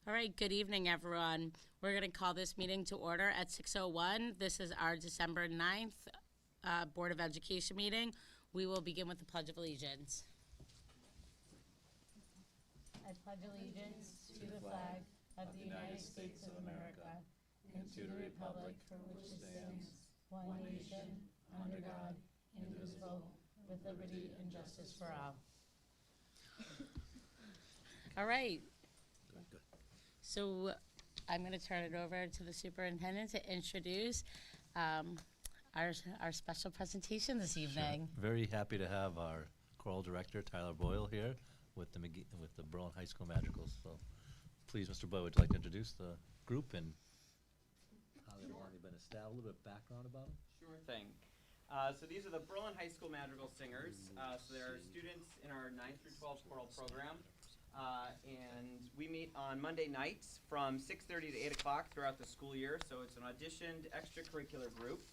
All right, good evening, everyone. We're going to call this meeting to order at 6:01. This is our December 9th Board of Education meeting. We will begin with the Pledge of Allegiance. I pledge allegiance to the flag of the United States of America and to the republic for which it stands, one nation, under God, indivisible, with liberty and justice for all. All right. So I'm going to turn it over to the superintendent to introduce our special presentation this evening. Sure. Very happy to have our choral director, Tyler Boyle, here with the Berlin High School Madrigals. So please, Mr. Boyle, would you like to introduce the group and how they've already been established, a little bit of background about them? Sure thing. So these are the Berlin High School Madrigal Singers. So they're students in our 9th through 12th choral program. And we meet on Monday nights from 6:30 to 8 o'clock throughout the school year. So it's an auditioned extracurricular group.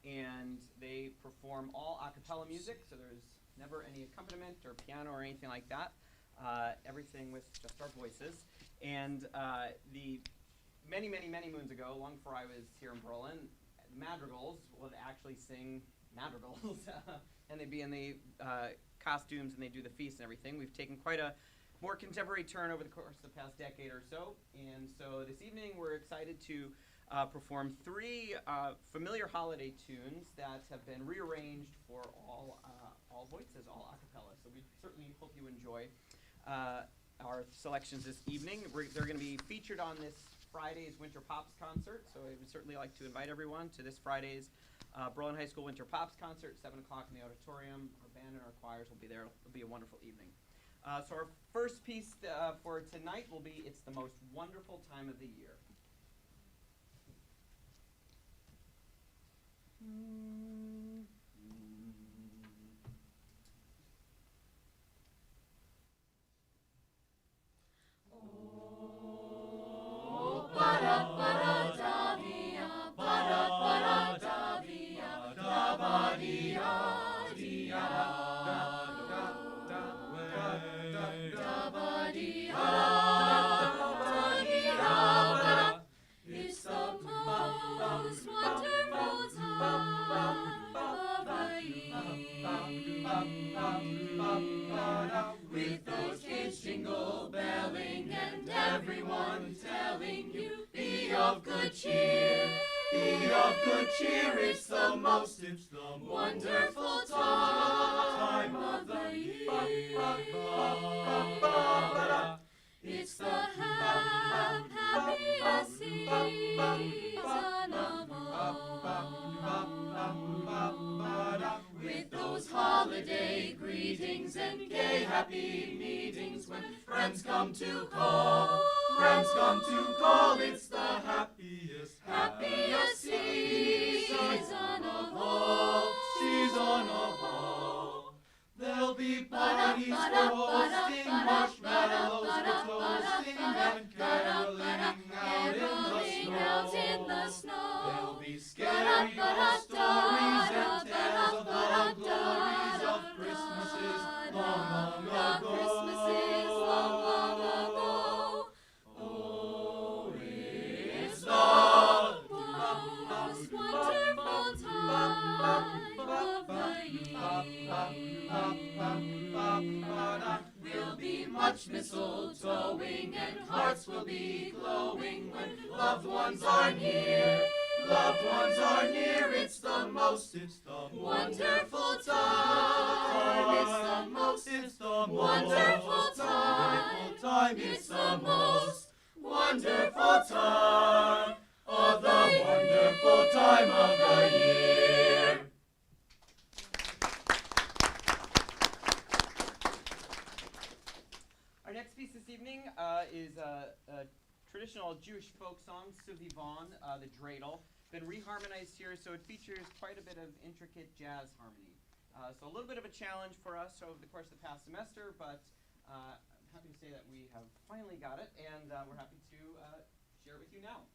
And they perform all a cappella music. So there's never any accompaniment or piano or anything like that. Everything with just our voices. And the many moons ago, long before I was here in Berlin, the Madrigals would actually sing madrigals. And they'd be in the costumes and they do the feast and everything. We've taken quite a more contemporary turn over the course of the past decade or so. And so this evening we're excited to perform three familiar holiday tunes that have been rearranged for all voices, all a cappella. So we certainly hope you enjoy our selections this evening. They're going to be featured on this Friday's Winter Pops concert. So I would certainly like to invite everyone to this Friday's Berlin High School Winter Pops concert, 7 o'clock in the auditorium. Our band and our choirs will be there. It'll be a wonderful evening. So our first piece for tonight will be It's the Most Wonderful Time of the Year. It's the most wonderful time of the year. With those kids jingle belling and everyone telling you, be of good cheer, be of good cheer. It's the most wonderful time of the year. It's the happiest season of all. With those holiday greetings and gay happy meetings when friends come to call, it's the happiest season of all. There'll be parties for hosting, marshmallows for toasting, and caroling out in the snow. There'll be scary ghost stories and tales of the glories of Christmases long ago. Oh, it's the most wonderful time of the year. There'll be much mistletoeing and hearts will be glowing when loved ones are near. It's the most wonderful time. It's the most wonderful time. It's the most wonderful time of the wonderful time of the year. Our next piece this evening is a traditional Jewish folk song, Suvi Vaughn, the dreidel. Been reharmonized here, so it features quite a bit of intricate jazz harmony. So a little bit of a challenge for us over the course of the past semester, but I'm happy to say that we have finally got it, and we're happy to share it with you now.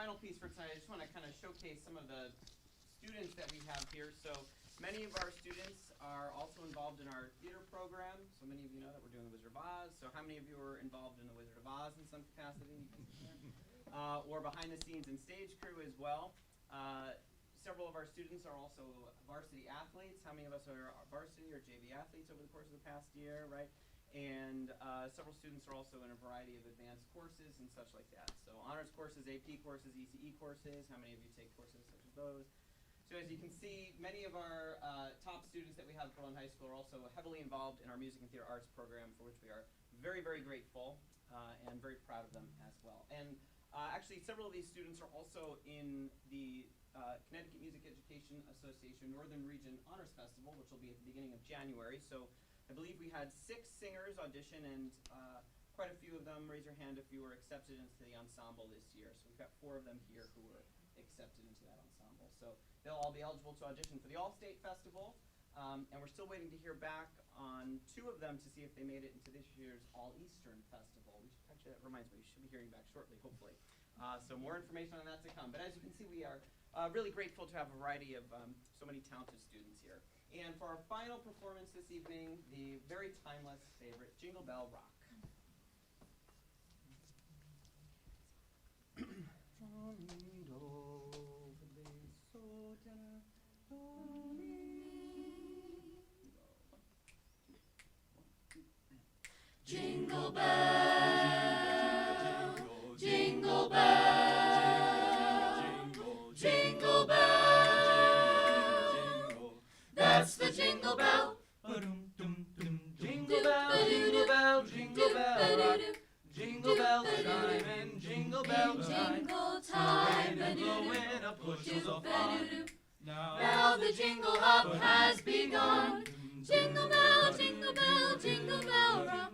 final piece for tonight, I just want to kind of showcase some of the students that we have here. So many of our students are also involved in our theater program. So many of you know that we're doing the Wizard of Oz. So how many of you are involved in the Wizard of Oz in some capacity? Or behind the scenes and stage crew as well. Several of our students are also varsity athletes. How many of us are varsity or JV athletes over the course of the past year, right? And several students are also in a variety of advanced courses and such like that. So honors courses, AP courses, ECE courses. How many of you take courses such as those? So as you can see, many of our top students that we have at Berlin High School are also heavily involved in our music and theater arts program, for which we are very, very grateful and very proud of them as well. And actually, several of these students are also in the Connecticut Music Education Association Northern Region Honors Festival, which will be at the beginning of January. So I believe we had 6 singers audition, and quite a few of them, raise your hand if you were accepted into the ensemble this year. So we've got 4 of them here who were accepted into that ensemble. So they'll all be eligible to audition for the All-State Festival. And we're still waiting to hear back on 2 of them to see if they made it into this year's All-Eastern Festival. Actually, that reminds me, we should be hearing back shortly, hopefully. So more information on that to come. But as you can see, we are really grateful to have a variety of so many talented students here. And for our final performance this evening, the very timeless favorite, Jingle Bell Rock. Jingle bell, jingle bell, jingle bell. That's the jingle bell. Jingle bell, jingle bell, jingle bell, jingle bell time and jingle bell time. Jingle time, And blowing up bushels of fun. now the jingle hop has begun. Jingle bell, jingle bell, jingle bell rock.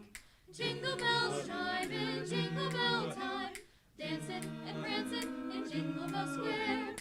Jingle bells chime in jingle bell time. Dancing and prancing in Jingle Bell Square.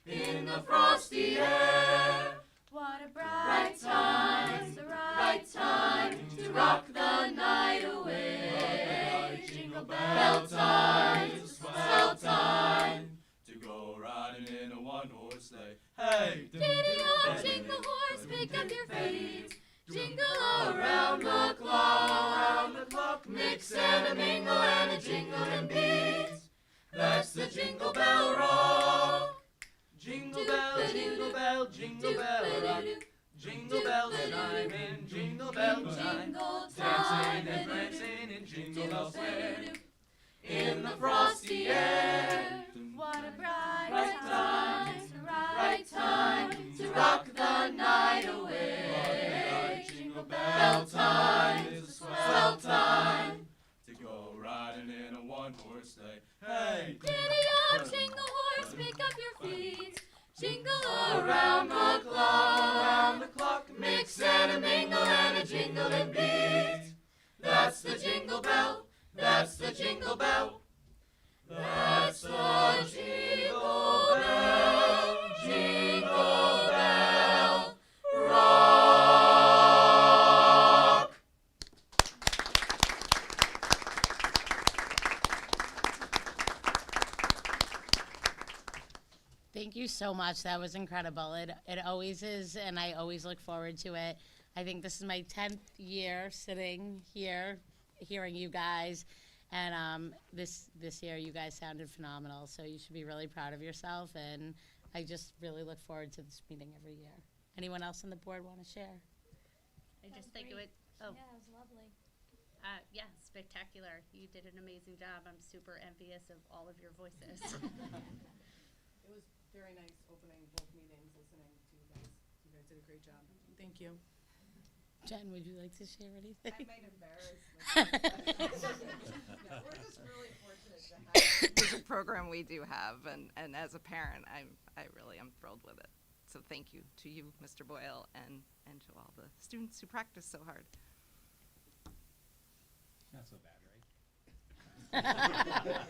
In the frosty air. What a bright time, the right time to rock the night away. Jingle bell time, swell time. To go riding in a one-horse sleigh. Hey! Giddy up, jingle horse, pick up your feet. Jingle around the clock, mix and a mingle and a jingling beat. That's the Jingle Bell Rock. Jingle bell, jingle bell, jingle bell rock. Jingle bells chime in jingle bell time. Dancing and prancing in Jingle Bell Square. In the frosty air. What a bright time, right time to rock the night away. Jingle Bell time, is a swell time. to go riding in a one-horse sleigh. Hey! Giddy up, jingle horse, pick up your feet. Jingle around the clock, mix and a mingle and a jingling beat. That's the jingle bell, that's the jingle bell. That's the jingle bell, jingle bell rock. Thank you so much. That was incredible. It always is, and I always look forward to it. I think this is my 10th year sitting here, hearing you guys, and this year you guys sounded phenomenal. So you should be really proud of yourself, and I just really look forward to this meeting every year. Anyone else on the board want to share? I just think it would, Yeah, it was lovely. yeah, spectacular. You did an amazing job. I'm super envious of all of your voices. It was very nice opening both meetings, listening to you guys. You guys did a great job. Thank you. Jen, would you like to share anything? I might embarrass myself. No, we're just really fortunate to have the music program we do have, and as a parent, I really am thrilled with it. So thank you to you, Mr. Boyle, and to all the students who practice so hard. Not so bad, right?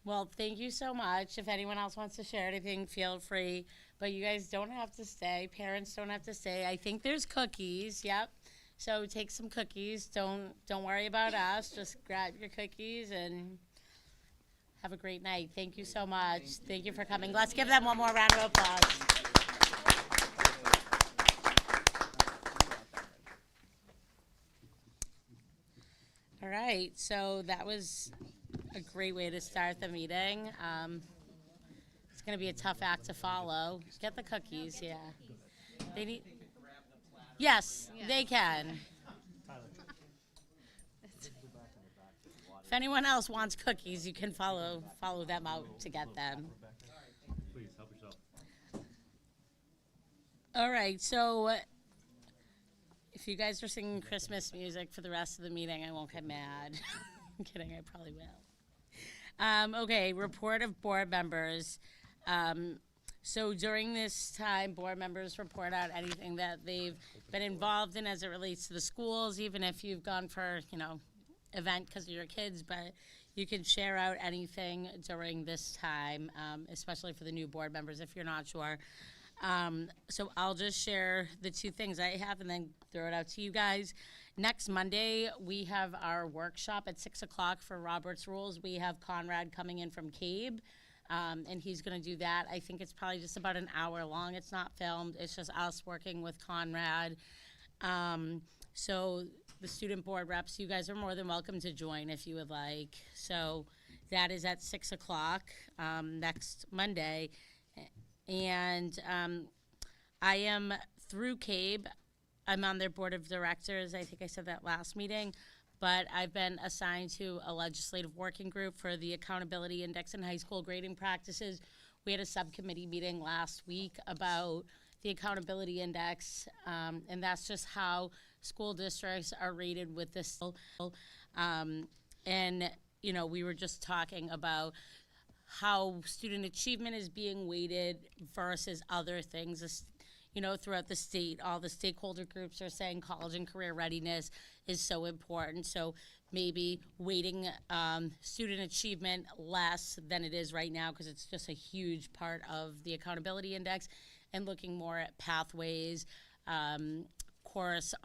Well, thank you so much. If anyone else wants to share anything, feel free. But you guys don't have to stay. Parents don't have to stay. I think there's cookies. Yep. So take some cookies. Don't worry about us. Just grab your cookies and have a great night. Thank you so much. Thank you for coming. Let's give them one more round of applause. All right, so that was a great way to start the meeting. It's going to be a tough act to follow. Get the cookies, yeah. They need. Yes, they can. If anyone else wants cookies, you can follow them out to get them. Please, help yourself. All right, so if you guys are singing Christmas music for the rest of the meeting, I won't get mad. I'm kidding, I probably will. Okay, report of board members. So during this time, board members report out anything that they've been involved in as it relates to the schools, even if you've gone for, event because of your kids, but you can share out anything during this time, especially for the new board members if you're not sure. So I'll just share the two things I have and then throw it out to you guys. Next Monday, we have our workshop at 6 o'clock for Robert's Rules. We have Conrad coming in from CABE, and he's going to do that. I think it's probably just about an hour long. It's not filmed. It's just us working with Conrad. So the student board reps, you guys are more than welcome to join if you would like. So that is at 6 o'clock next Monday. And I am through CABE. I'm on their board of directors. I think I said that last meeting. But I've been assigned to a legislative working group for the Accountability Index in high school grading practices. We had a subcommittee meeting last week about the Accountability Index, and that's just how school districts are rated with this. And, we were just talking about how student achievement is being weighted versus other things, throughout the state. All the stakeholder groups are saying college and career readiness is so important. So maybe weighting student achievement less than it is right now because it's just a huge part of the Accountability Index, and looking more at pathways, course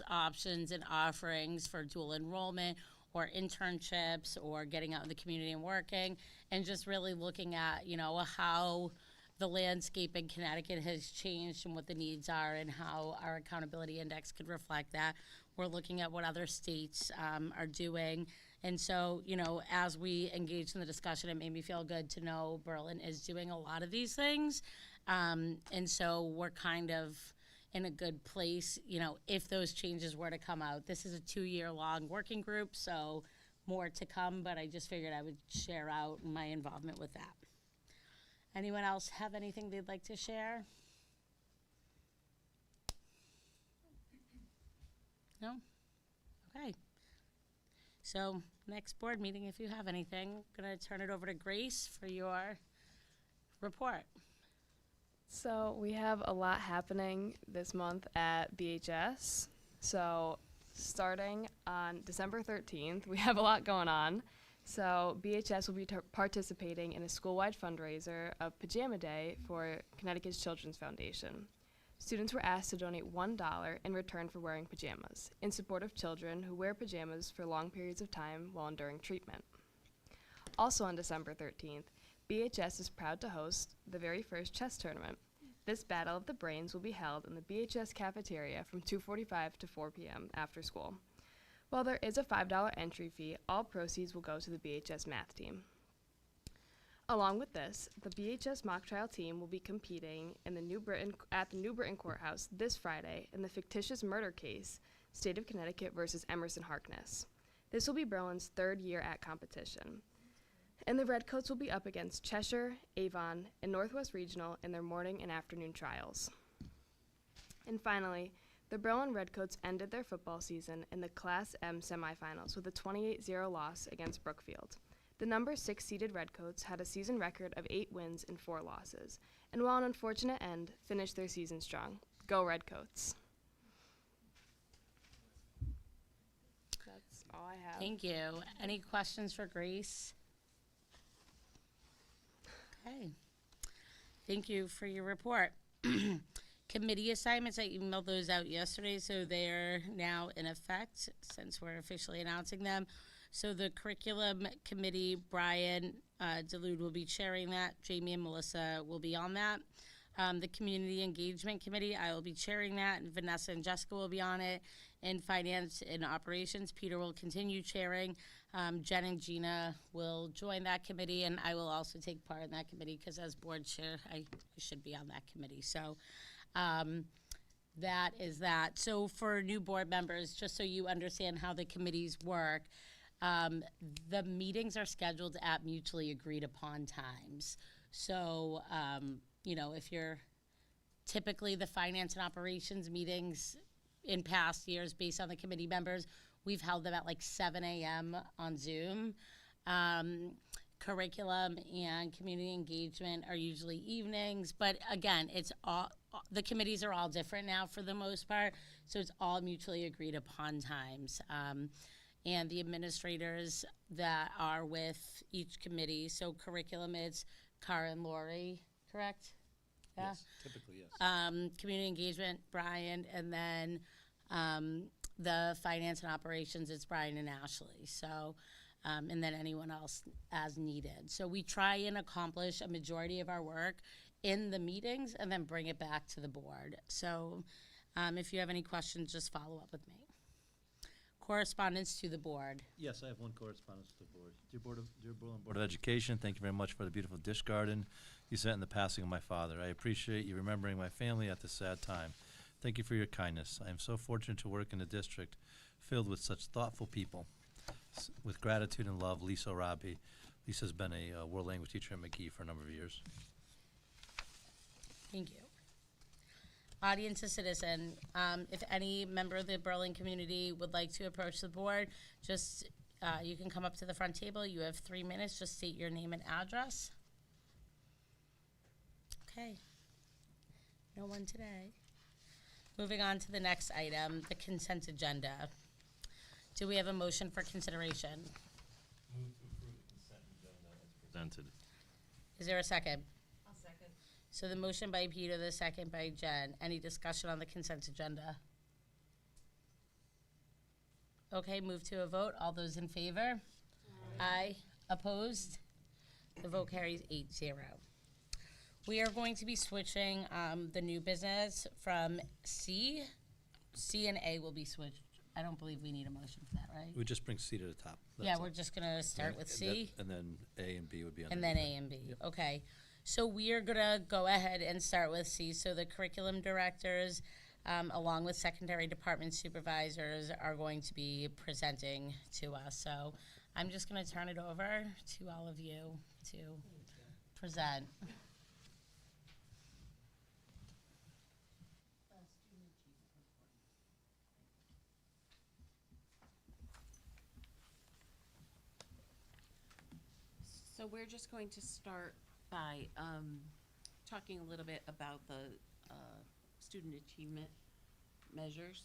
options and offerings for dual enrollment or internships or getting out in the community and working, and just really looking at, how the landscape in Connecticut has changed and what the needs are and how our accountability index could reflect that. We're looking at what other states are doing. And so, as we engaged in the discussion, it made me feel good to know Berlin is doing a lot of these things. And so we're kind of in a good place, if those changes were to come out. This is a 2-year-long working group, so more to come, but I just figured I would share out my involvement with that. Anyone else have anything they'd like to share? No? Okay. So next board meeting, if you have anything, I'm going to turn it over to Grace for your report. So we have a lot happening this month at BHS. So starting on December 13th, we have a lot going on. So BHS will be participating in a school-wide fundraiser of Pajama Day for Connecticut's Children's Foundation. Students were asked to donate $1 in return for wearing pajamas, in support of children who wear pajamas for long periods of time while enduring treatment. Also on December 13th, BHS is proud to host the very first chess tournament. This Battle of the Brains will be held in the BHS cafeteria from 2:45 to 4 p.m. after school. While there is a $5 entry fee, all proceeds will go to the BHS math team. Along with this, the BHS mock trial team will be competing in at the New Britain Courthouse this Friday in the fictitious murder case, State of Connecticut versus Emerson Harkness. This will be Berlin's 3rd year at competition. And the Redcoats will be up against Cheshire, Avon, and Northwest Regional in their morning and afternoon trials. And finally, the Berlin Redcoats ended their football season in the Class M semifinals with a 28-0 loss against Brookfield. The number 6 seeded Redcoats had a season record of 8 wins and 4 losses, and while an unfortunate end, finished their season strong. Go Redcoats! That's all I have. Thank you. Any questions for Grace? Okay. Thank you for your report. Committee assignments, I emailed those out yesterday, so they're now in effect since we're officially announcing them. So the curriculum committee, Brian Delude will be chairing that. Jamie and Melissa will be on that. The community engagement committee, I will be chairing that, and Vanessa and Jessica will be on it. In finance and operations, Peter will continue chairing. Jen and Gina will join that committee, and I will also take part in that committee because as board chair, I should be on that committee. So that is that. So for new board members, just so you understand how the committees work, the meetings are scheduled at mutually agreed upon times. So, you know, if you're typically the finance and operations meetings in past years based on the committee members, we've held them at like 7 a.m. on Zoom. Curriculum and community engagement are usually evenings, but again, it's all, the committees are all different now for the most part, so it's all mutually agreed upon times. And the administrators that are with each committee, so curriculum, it's Cara and Lori, correct? Yeah. Yes, typically, yes. Community engagement, Brian, and then the finance and operations, it's Brian and Ashley. So, and then anyone else as needed. So we try and accomplish a majority of our work in the meetings and then bring it back to the board. So if you have any questions, just follow up with me. Correspondence to the board. Yes, I have one correspondence to the board. Dear Berlin Board of Education, thank you very much for the beautiful dish garden you sent in the passing of my father. I appreciate you remembering my family at this sad time. Thank you for your kindness. I am so fortunate to work in a district filled with such thoughtful people. With gratitude and love, Lisa Arabi. Lisa's been a world language teacher at McGee for a number of years. Thank you. Audience to citizen, if any member of the Berlin community would like to approach the board, just you can come up to the front table. You have 3 minutes. Just state your name and address. Okay. No one today. Moving on to the next item, the consent agenda. Do we have a motion for consideration? Move to approve the consent agenda as presented. Is there a second? I'll second. So the motion by Peter, the second by Jen. Any discussion on the consent agenda? Okay, move to a vote. All those in favor? Aye. Opposed? The vote carries 8-0. We are going to be switching the new business from C. C and A will be switched. I don't believe we need a motion for that, right? We just bring C to the top. Yeah, we're just gonna start with C. And then A and B would be on. And then A and B, okay. So we are gonna go ahead and start with C. So the curriculum directors, along with secondary department supervisors, are going to be presenting to us. So I'm just gonna turn it over to all of you to present. So we're just going to start by talking a little bit about the student achievement measures.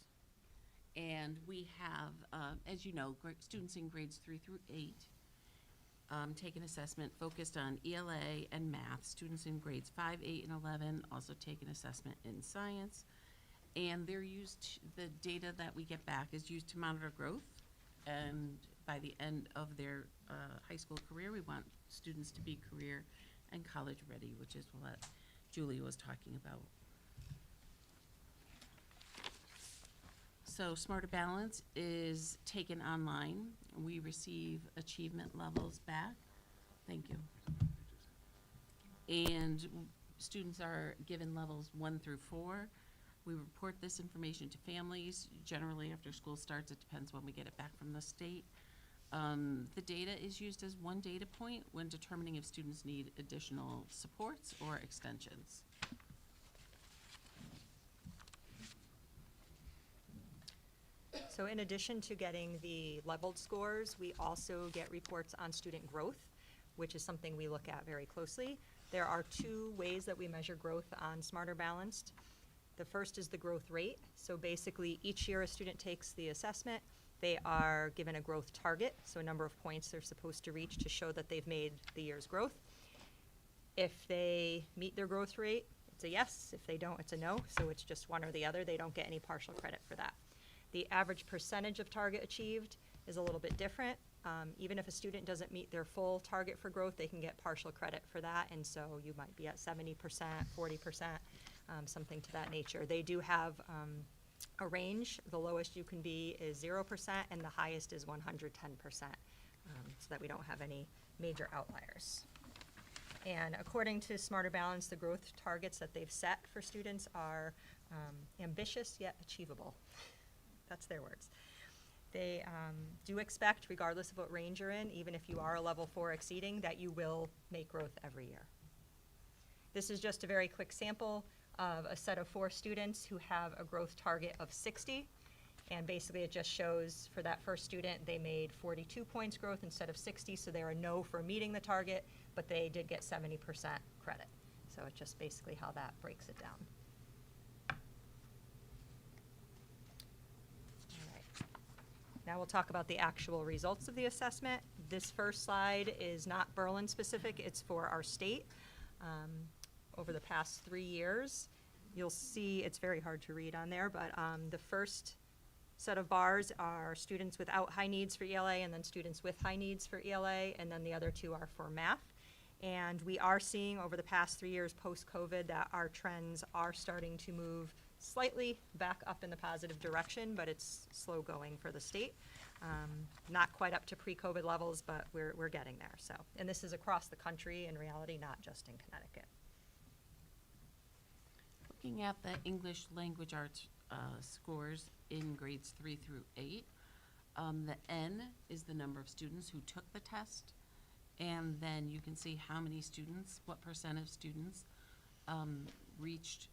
And we have, as you know, students in grades 3 through 8 take an assessment focused on ELA and math. Students in grades 5, 8, and 11 also take an assessment in science. And they're used, the data that we get back is used to monitor growth. And by the end of their high school career, we want students to be career and college ready, which is what Julie was talking about. So Smarter Balance is taken online. We receive achievement levels back. Thank you. And students are given levels 1 through 4. We report this information to families. Generally, after school starts, it depends when we get it back from the state. The data is used as one data point when determining if students need additional supports or extensions. So in addition to getting the leveled scores, we also get reports on student growth, which is something we look at very closely. There are 2 ways that we measure growth on Smarter Balanced. The first is the growth rate. So basically, each year a student takes the assessment. They are given a growth target, so a number of points they're supposed to reach to show that they've made the year's growth. If they meet their growth rate, it's a yes. If they don't, it's a no. So it's just one or the other. They don't get any partial credit for that. The average percentage of target achieved is a little bit different. Even if a student doesn't meet their full target for growth, they can get partial credit for that. And so you might be at 70%, 40%, something to that nature. They do have a range. The lowest you can be is 0%, and the highest is 110%, so that we don't have any major outliers. And according to Smarter Balance, the growth targets that they've set for students are ambitious yet achievable. That's their words. They do expect, regardless of what range you're in, even if you are a level 4 exceeding, that you will make growth every year. This is just a very quick sample of a set of 4 students who have a growth target of 60. And basically it just shows for that first student, they made 42 points growth instead of 60, so they're a no for meeting the target, but they did get 70% credit. So it's just basically how that breaks it down. All right. Now we'll talk about the actual results of the assessment. This first slide is not Berlin specific, it's for our state. Over the past 3 years, you'll see, it's very hard to read on there, but the first set of bars are students without high needs for ELA, and then students with high needs for ELA, and then the other 2 are for math. And we are seeing over the past 3 years post-COVID that our trends are starting to move slightly back up in the positive direction, but it's slow going for the state. Not quite up to pre-COVID levels, but we're getting there. So, and this is across the country in reality, not just in Connecticut. Looking at the English language arts scores in grades 3 through 8, the N is the number of students who took the test, and then you can see how many students, what percent of students reached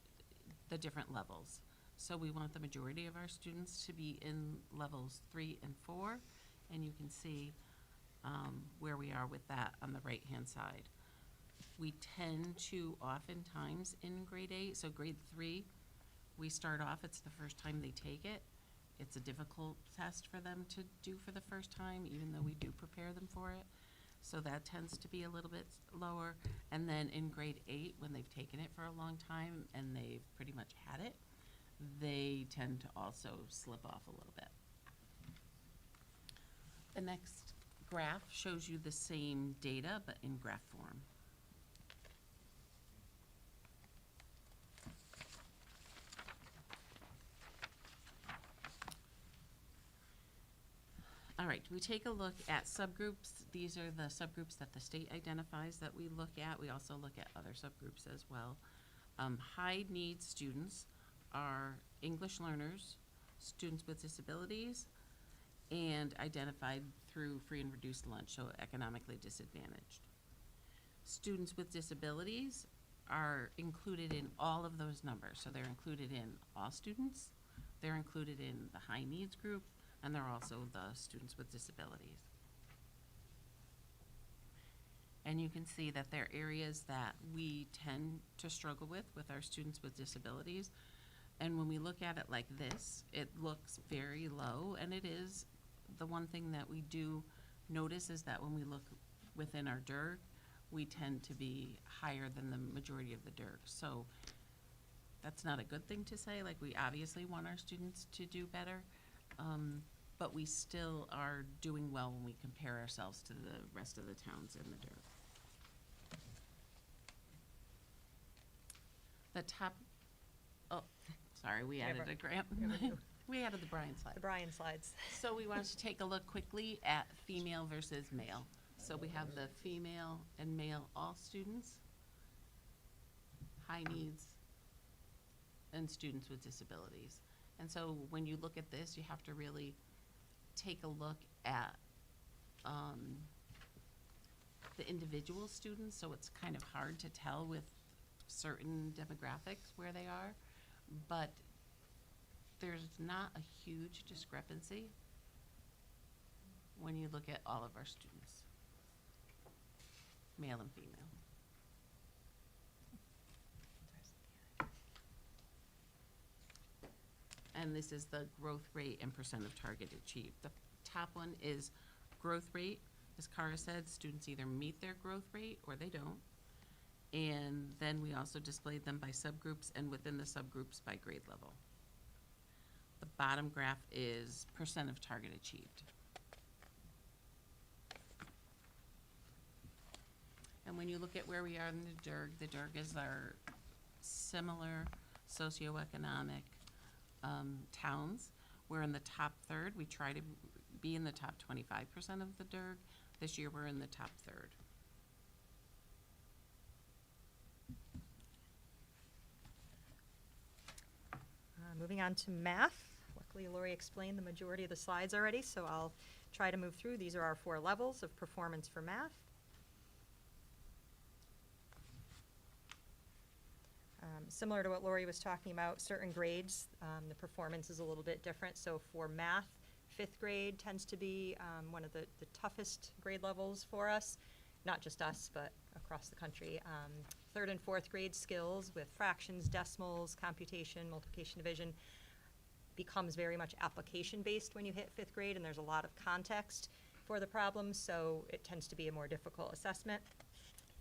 the different levels. So we want the majority of our students to be in levels 3 and 4, and you can see where we are with that on the right-hand side. We tend to oftentimes in grade 8, so grade 3, we start off, it's the first time they take it. It's a difficult test for them to do for the first time, even though we do prepare them for it. So that tends to be a little bit lower. And then in grade 8, when they've taken it for a long time and they've pretty much had it, they tend to also slip off a little bit. The next graph shows you the same data, but in graph form. All right, we take a look at subgroups. These are the subgroups that the state identifies that we look at. We also look at other subgroups as well. High needs students are English learners, students with disabilities, and identified through free and reduced lunch, so economically disadvantaged. Students with disabilities are included in all of those numbers. So they're included in all students, they're included in the high needs group, and they're also the students with disabilities. And you can see that there are areas that we tend to struggle with our students with disabilities. And when we look at it like this, it looks very low, and it is. The one thing that we do notice is that when we look within our DIRG, we tend to be higher than the majority of the DIRG. So that's not a good thing to say. Like, we obviously want our students to do better, but we still are doing well when we compare ourselves to the rest of the towns in the DIRG. The top, oh, sorry, we added a grant. We added the Brian slide. The Brian slides. So we want to take a look quickly at female versus male. So we have the female and male all students, high needs, and students with disabilities. And so when you look at this, you have to really take a look at the individual students. So it's kind of hard to tell with certain demographics where they are, but there's not a huge discrepancy when you look at all of our students, male and female. And this is the growth rate and percent of target achieved. The top one is growth rate. As Cara said, students either meet their growth rate or they don't. And then we also displayed them by subgroups and within the subgroups by grade level. The bottom graph is percent of target achieved. And when you look at where we are in the DERG is our similar socioeconomic towns. We're in the top third. We try to be in the top 25% of the DERG. This year, we're in the top third. Moving on to math. Luckily, Lori explained the majority of the slides already, so I'll try to move through. These are our 4 levels of performance for math. Similar to what Lori was talking about, certain grades, the performance is a little bit different. So for math, 5th grade tends to be one of the toughest grade levels for us, not just us, but across the country. 3rd and 4th grade skills with fractions, decimals, computation, multiplication, division becomes very much application-based when you hit 5th grade, and there's a lot of context for the problems, so it tends to be a more difficult assessment.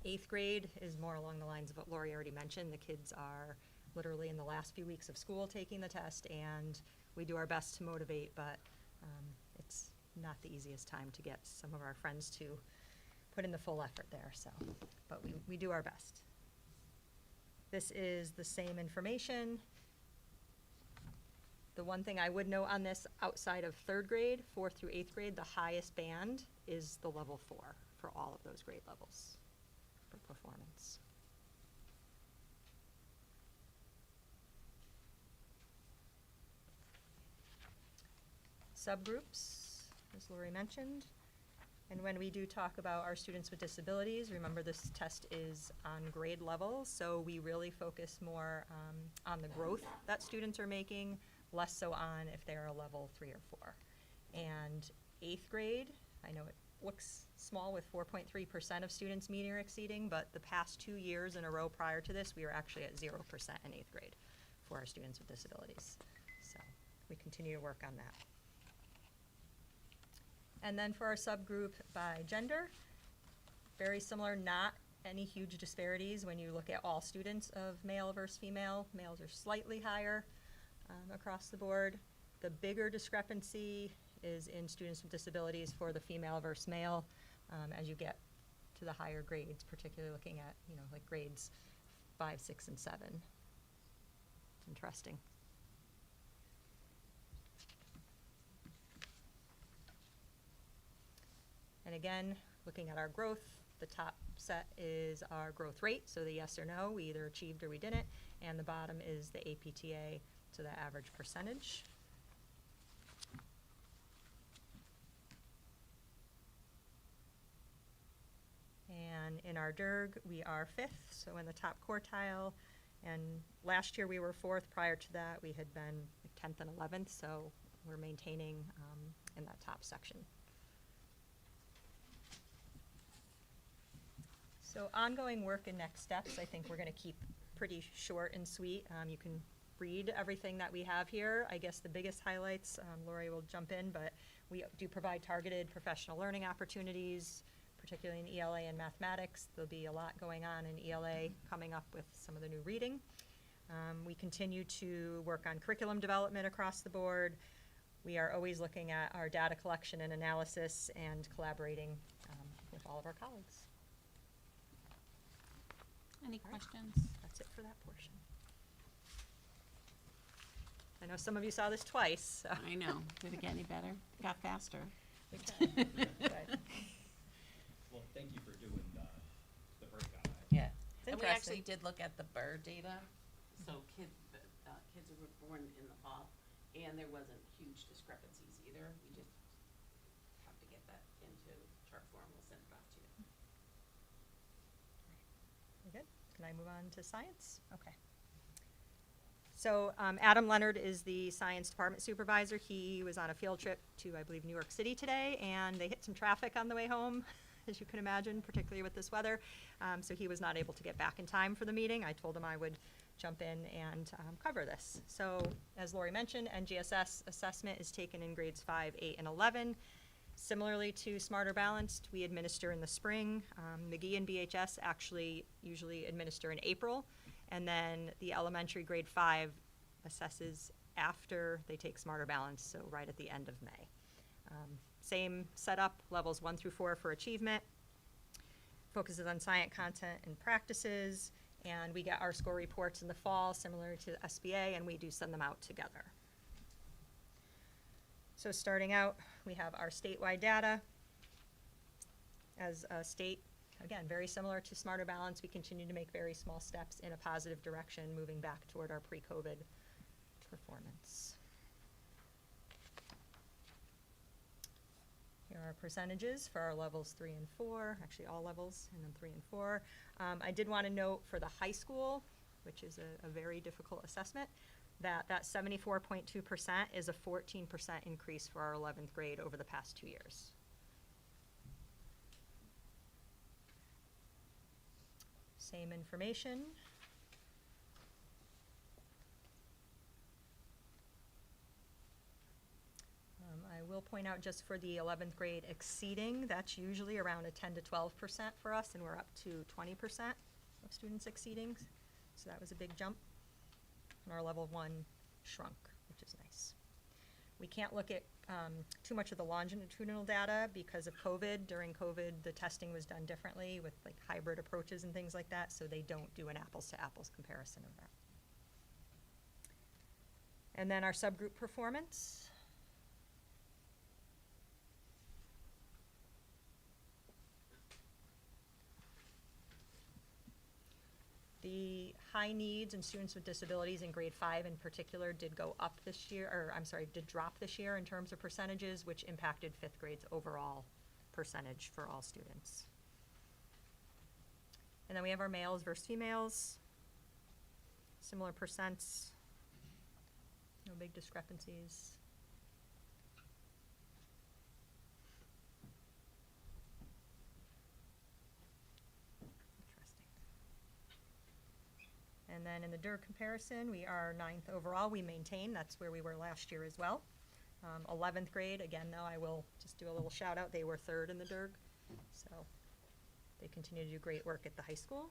8th grade is more along the lines of what Lori already mentioned. The kids are literally in the last few weeks of school taking the test, and we do our best to motivate, but it's not the easiest time to get some of our friends to put in the full effort there, so, but we do our best. This is the same information. The one thing I would note on this, outside of 3rd grade, 4th through 8th grade, the highest band is the level 4 for all of those grade levels for performance. Subgroups, as Lori mentioned. And when we do talk about our students with disabilities, remember this test is on grade level, so we really focus more on the growth that students are making, less so on if they're a level 3 or 4. And 8th grade, I know it looks small with 4.3% of students meeting or exceeding, but the past 2 years in a row prior to this, we were actually at 0% in 8th grade for our students with disabilities. So we continue to work on that. And then for our subgroup by gender, very similar, not any huge disparities when you look at all students of male versus female. Males are slightly higher across the board. The bigger discrepancy is in students with disabilities for the female versus male as you get to the higher grades, particularly looking at, like grades 5, 6, and 7. Interesting. And again, looking at our growth, the top set is our growth rate, so the yes or no, we either achieved or we didn't, and the bottom is the APTA, so the average percentage. And in our DERG, we are 5th, so in the top quartile, and last year we were 4th. Prior to that, we had been 10th and 11th, so we're maintaining in that top section. So ongoing work and next steps, I think we're going to keep pretty short and sweet. You can read everything that we have here. I guess the biggest highlights, Lori will jump in, but we do provide targeted professional learning opportunities, particularly in ELA and mathematics. There'll be a lot going on in ELA coming up with some of the new reading. We continue to work on curriculum development across the board. We are always looking at our data collection and analysis and collaborating with all of our colleagues. Any questions? That's it for that portion. I know some of you saw this twice, so. I know. Did it get any better? Got faster. We tried. Good. Well, thank you for doing the breakout. Yeah. It's And we interesting. actually did look at the BER data. So kids who were born in the fall, and there wasn't huge discrepancies either. We just have to get that into chart form. We'll send it off to you. Very good. Can I move on to science? Okay. So Adam Leonard is the science department supervisor. He was on a field trip to, I believe, New York City today, and they hit some traffic on the way home, as you can imagine, particularly with this weather. So he was not able to get back in time for the meeting. I told him I would jump in and cover this. So as Lori mentioned, NGSS assessment is taken in grades 5, 8, and 11. Similarly to Smarter Balanced, we administer in the spring. McGee and BHS actually usually administer in April. And then the elementary grade 5 assesses after they take Smarter Balanced, so right at the end of May. Same setup, levels 1 through 4 for achievement, focuses on science content and practices, and we get our score reports in the fall, similar to SBA, and we do send them out together. So starting out, we have our statewide data. As a state, again, very similar to Smarter Balance, we continue to make very small steps in a positive direction, moving back toward our pre-COVID performance. Here are our percentages for our levels 3 and 4, actually all levels, and then 3 and 4. I did want to note for the high school, which is a very difficult assessment, that 74.2% is a 14% increase for our 11th grade over the past 2 years. Same information. I will point out just for the 11th grade exceeding, that's usually around a 10 to 12% for us, and we're up to 20% of students exceeding. So that was a big jump. And our level 1 shrunk, which is nice. We can't look at too much of the longitudinal data because of COVID. During COVID, the testing was done differently with like hybrid approaches and things like that, so they don't do an apples to apples comparison of that. And then our subgroup performance. The high needs and students with disabilities in grade 5 in particular did go up this year, or I'm sorry, did drop this year in terms of percentages, which impacted 5th grade's overall percentage for all students. And then we have our males versus females, similar percents, no big discrepancies. And then in the DERG comparison, we are 9th overall. We maintain, that's where we were last year as well. 11th grade, again, though, I will just do a little shout out. They were 3rd in the DERG. So they continue to do great work at the high school.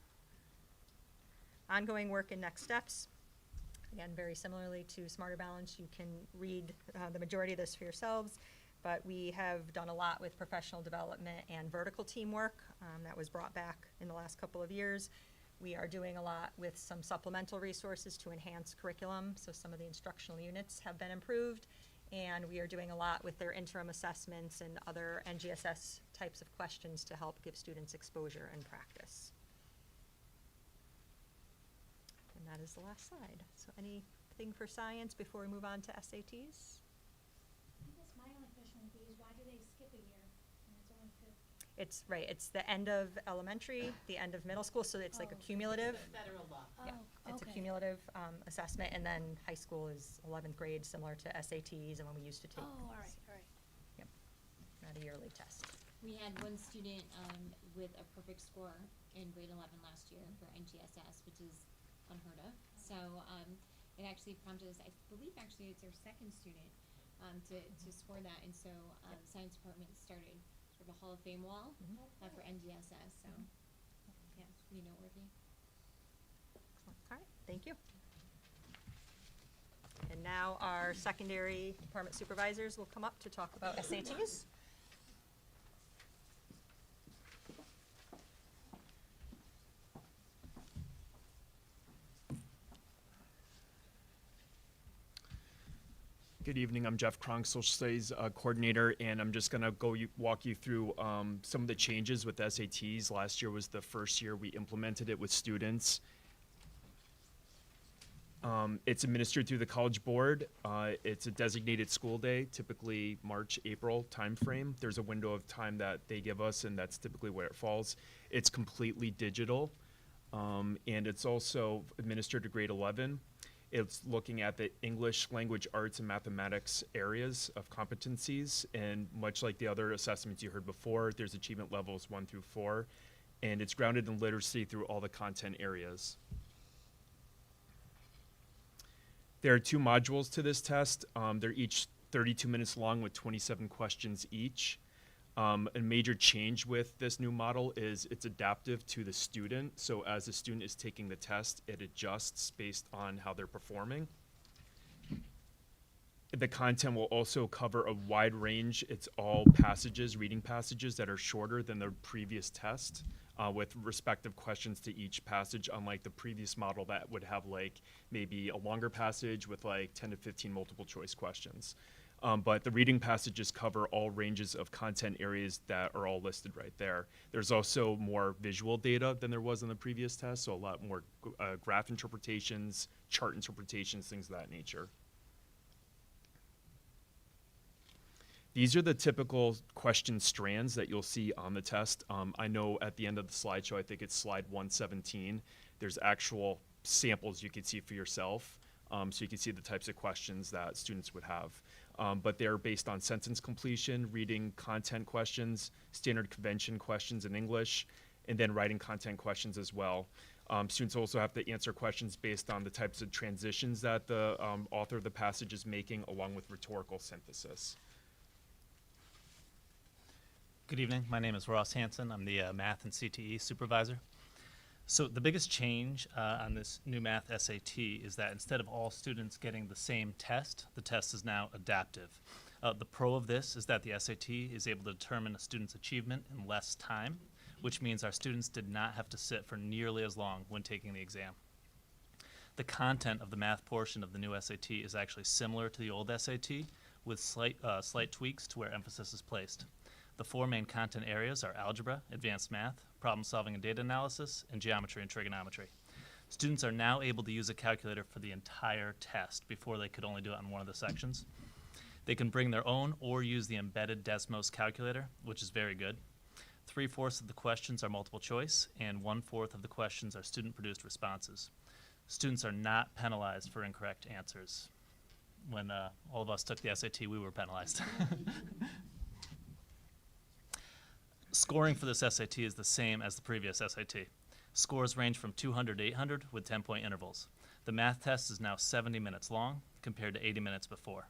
Ongoing work and next steps. Again, very similarly to Smarter Balance, you can read the majority of this for yourselves. But we have done a lot with professional development and vertical teamwork that was brought back in the last couple of years. We are doing a lot with some supplemental resources to enhance curriculum, so some of the instructional units have been improved, and we are doing a lot with their interim assessments and other NGSS types of questions to help give students exposure and practice. And that is the last slide. So anything for science before we move on to SATs? I guess my only question would be is why do they skip a year when it's only 5th? It's right, it's the end of elementary, the end of middle school, so it's like a cumulative. Federal law. Yeah, Oh, it's a okay. cumulative assessment, and then high school is 11th grade, similar to SATs and when we used to take. Oh, all right, all right. Yep, not a yearly test. We had one student with a perfect score in grade 11 last year for NGSS, which is unheard of. So it actually prompted us, I believe actually it's our second student to score that. And so the science department started sort of a Hall of Fame wall for NGSS. So yeah, it's pretty noteworthy. Excellent. All right, thank you. And now our secondary department supervisors will come up to talk about SATs. Good evening, I'm Jeff Kronk, Social Studies Coordinator, and I'm just gonna walk you through some of the changes with SATs. Last year was the first year we implemented it with students. It's administered through the College Board. It's a designated school day, typically March, April timeframe. There's a window of time that they give us, and that's typically where it falls. It's completely digital, and it's also administered to grade 11. It's looking at the English, language, arts, and mathematics areas of competencies, and much like the other assessments you heard before, there's achievement levels 1 through 4, and it's grounded in literacy through all the content areas. There are 2 modules to this test. They're each 32 minutes long with 27 questions each. A major change with this new model is it's adaptive to the student. So as the student is taking the test, it adjusts based on how they're performing. The content will also cover a wide range. It's all passages, reading passages that are shorter than the previous test, with respective questions to each passage, unlike the previous model that would have like maybe a longer passage with like 10 to 15 multiple choice questions. But the reading passages cover all ranges of content areas that are all listed right there. There's also more visual data than there was in the previous test, so a lot more graph interpretations, chart interpretations, things of that nature. These are the typical question strands that you'll see on the test. I know at the end of the slideshow, I think it's slide 117, there's actual samples you can see for yourself. So you can see the types of questions that students would have. But they're based on sentence completion, reading content questions, standard convention questions in English, and then writing content questions as well. Students also have to answer questions based on the types of transitions that the author of the passage is making, along with rhetorical synthesis. Good evening. My name is Ross Hansen. I'm the Math and CTE supervisor. So the biggest change on this new math SAT is that instead of all students getting the same test, the test is now adaptive. The pro of this is that the SAT is able to determine a student's achievement in less time, which means our students did not have to sit for nearly as long when taking the exam. The content of the math portion of the new SAT is actually similar to the old SAT, with slight tweaks to where emphasis is placed. The four main content areas are algebra, advanced math, problem solving and data analysis, and geometry and trigonometry. Students are now able to use a calculator for the entire test. Before, they could only do it on one of the sections. They can bring their own or use the embedded Desmos calculator, which is very good. 3/4 of the questions are multiple choice, and 1/4 of the questions are student-produced responses. Students are not penalized for incorrect answers. When all of us took the SAT, we were penalized. Scoring for this SAT is the same as the previous SAT. Scores range from 200 to 800 with 10-point intervals. The math test is now 70 minutes long compared to 80 minutes before.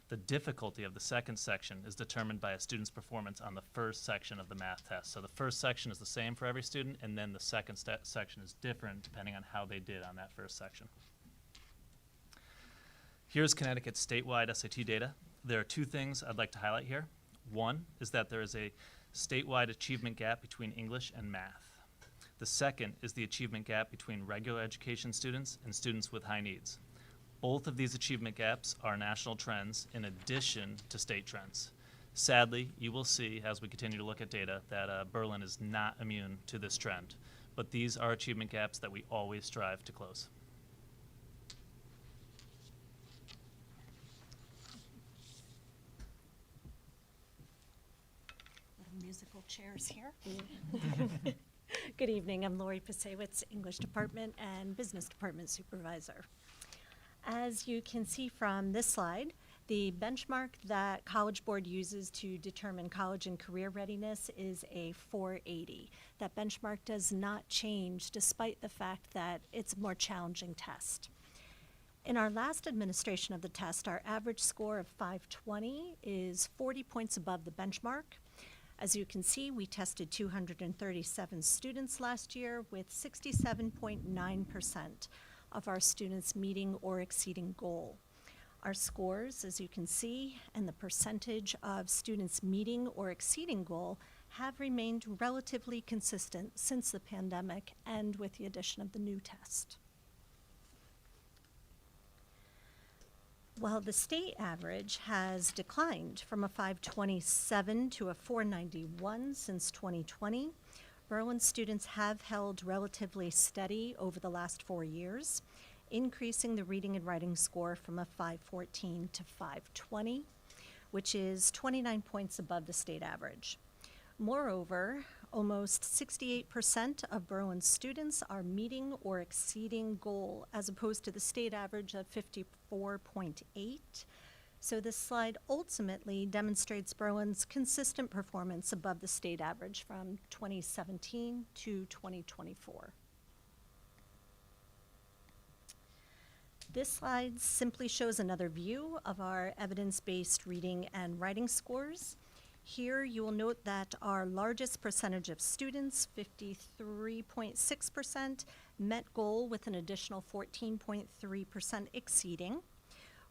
The difficulty of the second section is determined by a student's performance on the first section of the math test. So the first section is the same for every student, and then the second section is different depending on how they did on that first section. Here's Connecticut's statewide SAT data. There are two things I'd like to highlight here. One is that there is a statewide achievement gap between English and math. The second is the achievement gap between regular education students and students with high needs. Both of these achievement gaps are national trends in addition to state trends. Sadly, you will see as we continue to look at data that Berlin is not immune to this trend, but these are achievement gaps that we always strive to close. Musical chairs here. Good evening, I'm Lori Pasewitz, English Department and Business Department Supervisor. As you can see from this slide, the benchmark that College Board uses to determine college and career readiness is a 480. That benchmark does not change despite the fact that it's a more challenging test. In our last administration of the test, our average score of 520 is 40 points above the benchmark. As you can see, we tested 237 students last year with 67.9% of our students meeting or exceeding goal. Our scores, as you can see, and the percentage of students meeting or exceeding goal have remained relatively consistent since the pandemic and with the addition of the new test. While the state average has declined from a 527 to a 491 since 2020, Berlin students have held relatively steady over the last 4 years, increasing the reading and writing score from a 514 to 520, which is 29 points above the state average. Moreover, almost 68% of Berlin students are meeting or exceeding goal, as opposed to the state average of 54.8. So this slide ultimately demonstrates Berlin's consistent performance above the state average from 2017 to 2024. This slide simply shows another view of our evidence-based reading and writing scores. Here you will note that our largest percentage of students, 53.6%, met goal with an additional 14.3% exceeding.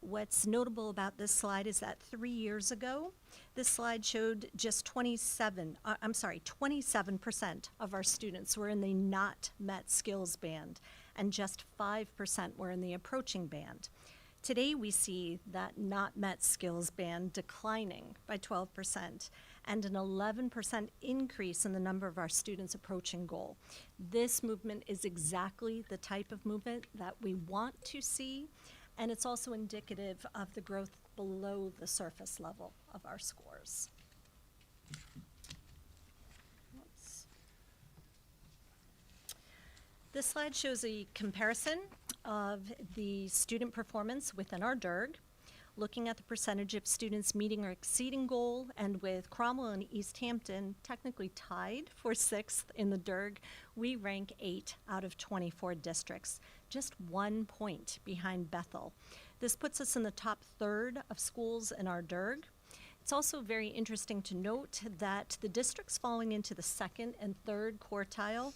What's notable about this slide is that 3 years ago, this slide showed just 27% of our students were in the not met skills band, and just 5% were in the approaching band. Today, we see that not met skills band declining by 12% and an 11% increase in the number of our students approaching goal. This movement is exactly the type of movement that we want to see, and it's also indicative of the growth below the surface level of our scores. This slide shows a comparison of the student performance within our DIRG, looking at the percentage of students meeting or exceeding goal, and with Cromwell and East Hampton technically tied for 6th in the DIRG, we rank 8 out of 24 districts, just 1 point behind Bethel. This puts us in the top third of schools in our DIRG. It's also very interesting to note that the districts falling into the 2nd and 3rd quartile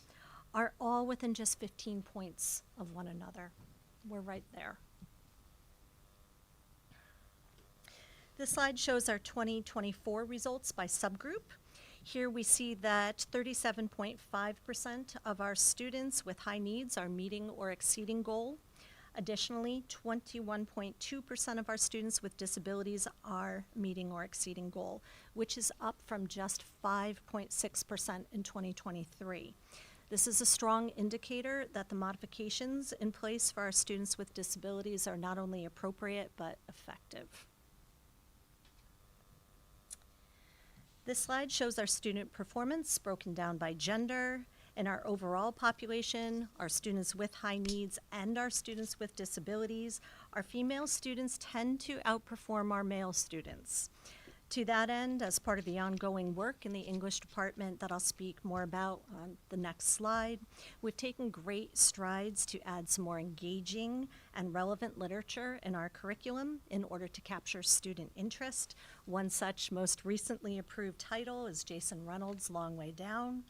are all within just 15 points of one another. We're right there. This slide shows our 2024 results by subgroup. Here we see that 37.5% of our students with high needs are meeting or exceeding goal. Additionally, 21.2% of our students with disabilities are meeting or exceeding goal, which is up from just 5.6% in 2023. This is a strong indicator that the modifications in place for our students with disabilities are not only appropriate, but effective. This slide shows our student performance broken down by gender. In our overall population, our students with high needs and our students with disabilities, our female students tend to outperform our male students. To that end, as part of the ongoing work in the English department that I'll speak more about on the next slide, we've taken great strides to add some more engaging and relevant literature in our curriculum in order to capture student interest. One such most recently approved title is Jason Reynolds' Long Way Down,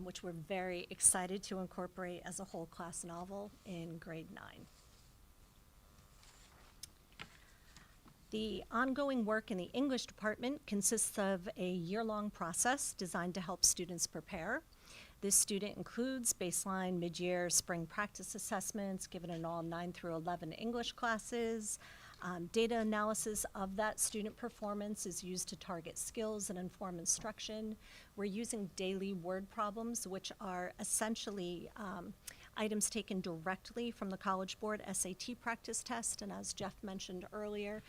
which we're very excited to incorporate as a whole class novel in grade 9. The ongoing work in the English department consists of a year-long process designed to help students prepare. This student includes baseline, mid-year, spring practice assessments given in all 9 through 11 English classes. Data analysis of that student performance is used to target skills and inform instruction. We're using daily word problems, which are essentially items taken directly from the College Board SAT practice test, and as Jeff mentioned earlier,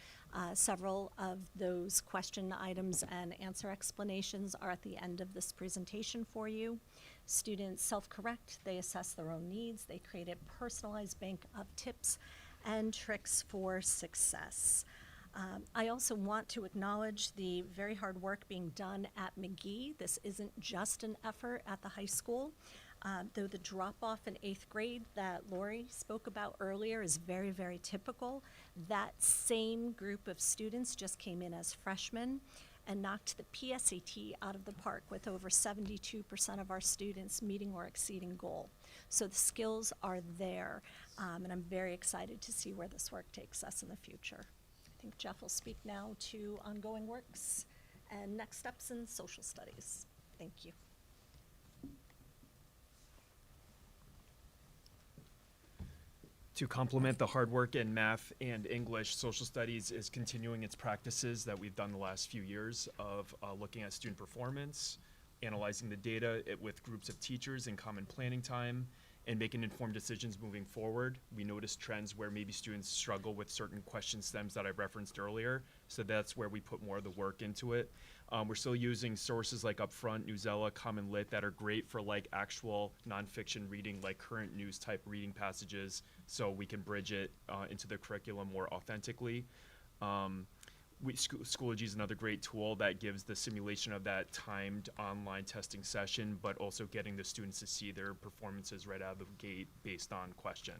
several of those question items and answer explanations are at the end of this presentation for you. Students self-correct, they assess their own needs, they create a personalized bank of tips and tricks for success. I also want to acknowledge the very hard work being done at McGee. This isn't just an effort at the high school. Though the drop-off in 8th grade that Lori spoke about earlier is very, very typical, that same group of students just came in as freshmen and knocked the PSAT out of the park with over 72% of our students meeting or exceeding goal. So the skills are there, and I'm very excited to see where this work takes us in the future. I think Jeff will speak now to ongoing works and next steps in social studies. Thank you. To complement the hard work in math and English, social studies is continuing its practices that we've done the last few years of looking at student performance, analyzing the data with groups of teachers in common planning time, and making informed decisions moving forward. We notice trends where maybe students struggle with certain question stems that I referenced earlier, so that's where we put more of the work into it. We're still using sources like Upfront, Newsela, Common Lit that are great for like actual nonfiction reading, like current news type reading passages, so we can bridge it into the curriculum more authentically. Schoology is another great tool that gives the simulation of that timed online testing session, but also getting the students to see their performances right out of the gate based on question.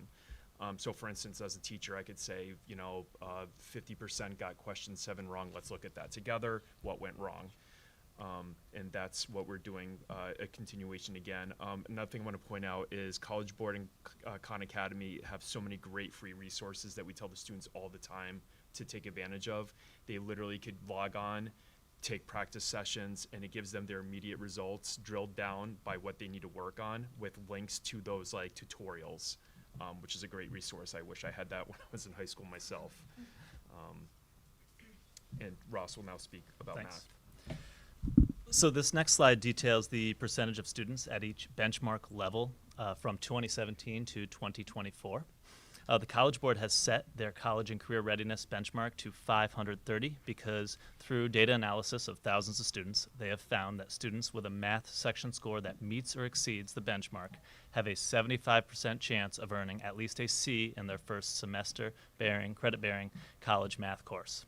So for instance, as a teacher, I could say, 50% got question 7 wrong. Let's look at that together. What went wrong? And that's what we're doing, a continuation again. Another thing I want to point out is College Board and Khan Academy have so many great free resources that we tell the students all the time to take advantage of. They literally could log on, take practice sessions, and it gives them their immediate results drilled down by what they need to work on with links to those like tutorials, which is a great resource. I wish I had that when I was in high school myself. And Ross will now speak about Thanks. math. So this next slide details the percentage of students at each benchmark level from 2017 to 2024. The College Board has set their college and career readiness benchmark to 530 because through data analysis of thousands of students, they have found that students with a math section score that meets or exceeds the benchmark have a 75% chance of earning at least a C in their first semester credit-bearing college math course.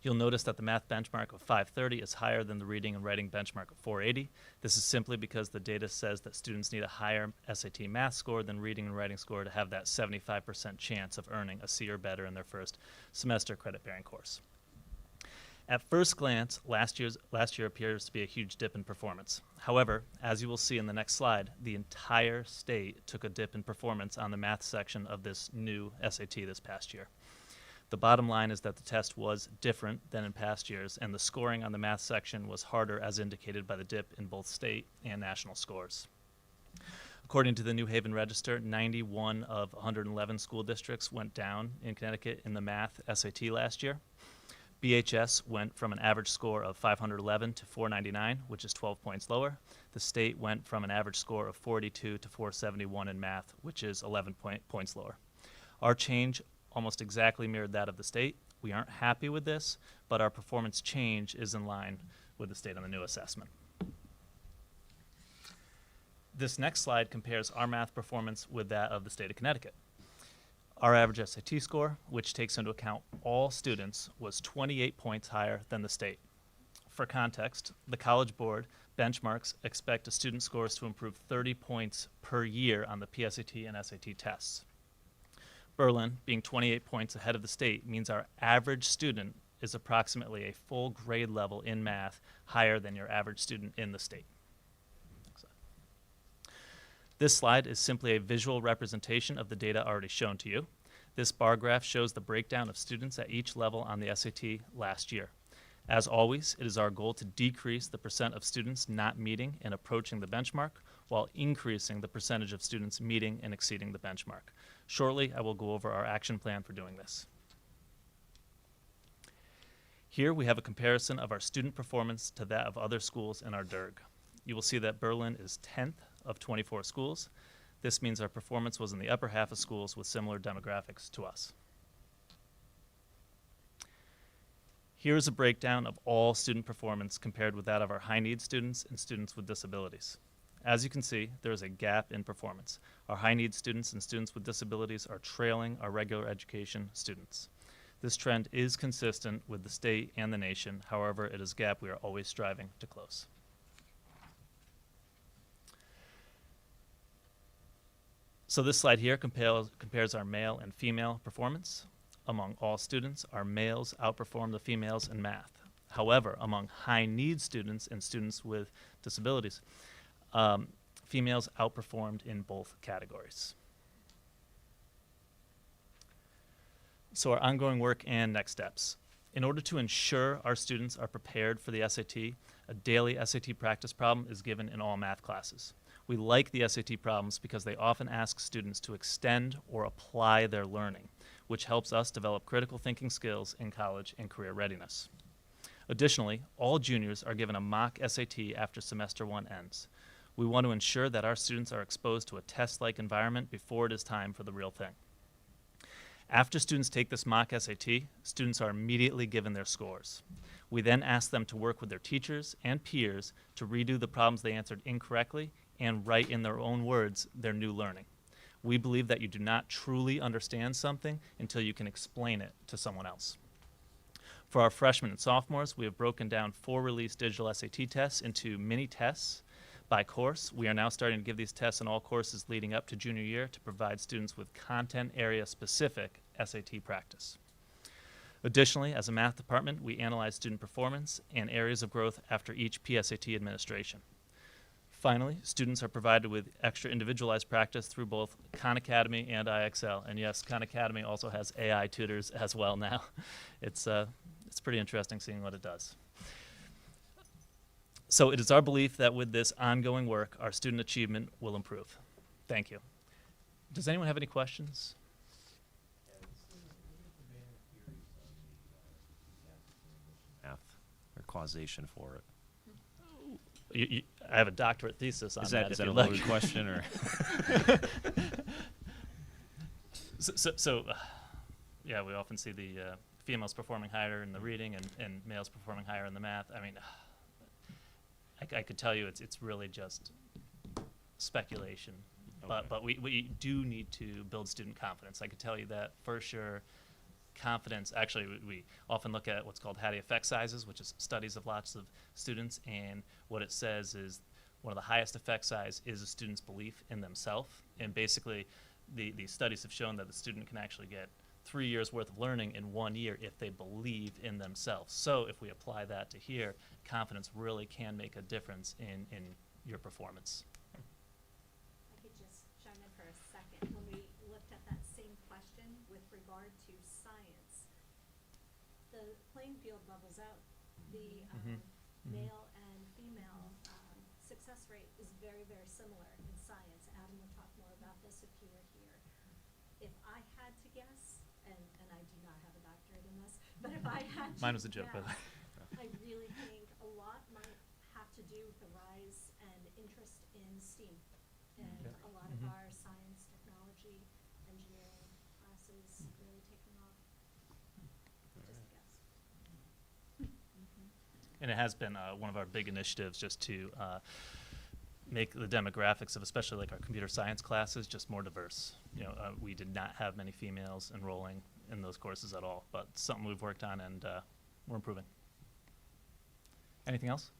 You'll notice that the math benchmark of 530 is higher than the reading and writing benchmark of 480. This is simply because the data says that students need a higher SAT math score than reading and writing score to have that 75% chance of earning a C or better in their first semester credit-bearing course. At first glance, last year appears to be a huge dip in performance. However, as you will see in the next slide, the entire state took a dip in performance on the math section of this new SAT this past year. The bottom line is that the test was different than in past years, and the scoring on the math section was harder as indicated by the dip in both state and national scores. According to the New Haven Register, 91 of 111 school districts went down in Connecticut in the math SAT last year. BHS went from an average score of 511 to 499, which is 12 points lower. The state went from an average score of 42 to 471 in math, which is 11 points lower. Our change almost exactly mirrored that of the state. We aren't happy with this, but our performance change is in line with the state on the new assessment. This next slide compares our math performance with that of the state of Connecticut. Our average SAT score, which takes into account all students, was 28 points higher than the state. For context, the College Board benchmarks expect a student scores to improve 30 points per year on the PSAT and SAT tests. Berlin, being 28 points ahead of the state, means our average student is approximately a full grade level in math higher than your average student in the state. This slide is simply a visual representation of the data already shown to you. This bar graph shows the breakdown of students at each level on the SAT last year. As always, it is our goal to decrease the percent of students not meeting and approaching the benchmark while increasing the percentage of students meeting and exceeding the benchmark. Shortly, I will go over our action plan for doing this. Here we have a comparison of our student performance to that of other schools in our DIRG. You will see that Berlin is 10th of 24 schools. This means our performance was in the upper half of schools with similar demographics to us. Here's a breakdown of all student performance compared with that of our high-need students and students with disabilities. As you can see, there is a gap in performance. Our high-need students and students with disabilities are trailing our regular education students. This trend is consistent with the state and the nation. However, it is a gap we are always striving to close. So this slide here compares our male and female performance. Among all students, our males outperform the females in math. However, among high-need students and students with disabilities, females outperformed in both categories. So our ongoing work and next steps. In order to ensure our students are prepared for the SAT, a daily SAT practice problem is given in all math classes. We like the SAT problems because they often ask students to extend or apply their learning, which helps us develop critical thinking skills in college and career readiness. Additionally, all juniors are given a mock SAT after semester 1 ends. We want to ensure that our students are exposed to a test-like environment before it is time for the real thing. After students take this mock SAT, students are immediately given their scores. We then ask them to work with their teachers and peers to redo the problems they answered incorrectly and write in their own words their new learning. We believe that you do not truly understand something until you can explain it to someone else. For our freshmen and sophomores, we have broken down 4 released digital SAT tests into mini tests by course. We are now starting to give these tests in all courses leading up to junior year to provide students with content area specific SAT practice. Additionally, as a math department, we analyze student performance and areas of growth after each PSAT administration. Finally, students are provided with extra individualized practice through both Khan Academy and IXL. And yes, Khan Academy also has AI tutors as well now. It's pretty interesting seeing what it does. So it is our belief that with this ongoing work, our student achievement will improve. Thank you. Does anyone have any questions? Math or causation for it. I have a doctorate thesis on Is that. that if a you'd loaded like. question or? Yeah, we often see the females performing higher in the reading and males performing higher in the math. I mean, I could tell you it's really just speculation. Okay. But we do need to build student confidence. I could tell you that for sure. Confidence, actually, we often look at what's called Hattie effect sizes, which is studies of lots of students, and what it says is one of the highest effect size is a student's belief in themselves. And basically, the studies have shown that the student can actually get 3 years worth of learning in 1 year if they believe in themselves. So if we apply that to here, confidence really can make a difference in your performance. I could just chime in for a second. When we looked at that same question with regard to science, the playing field levels out. The male and female success rate is very, very similar in science. Adam will talk more about this if you were here. If I had to guess, and I do not have a doctorate in this, but if I had to Mine was a joke, by the way. guess, I really think a lot might have to do with the rise and interest in STEAM. And a lot of our science, technology, engineering classes really taking off. Just a guess. And it has been one of our big initiatives just to make the demographics of especially like our computer science classes just more diverse. You know, we did not have many females enrolling in those courses at all, but something we've worked on and we're improving. Anything else?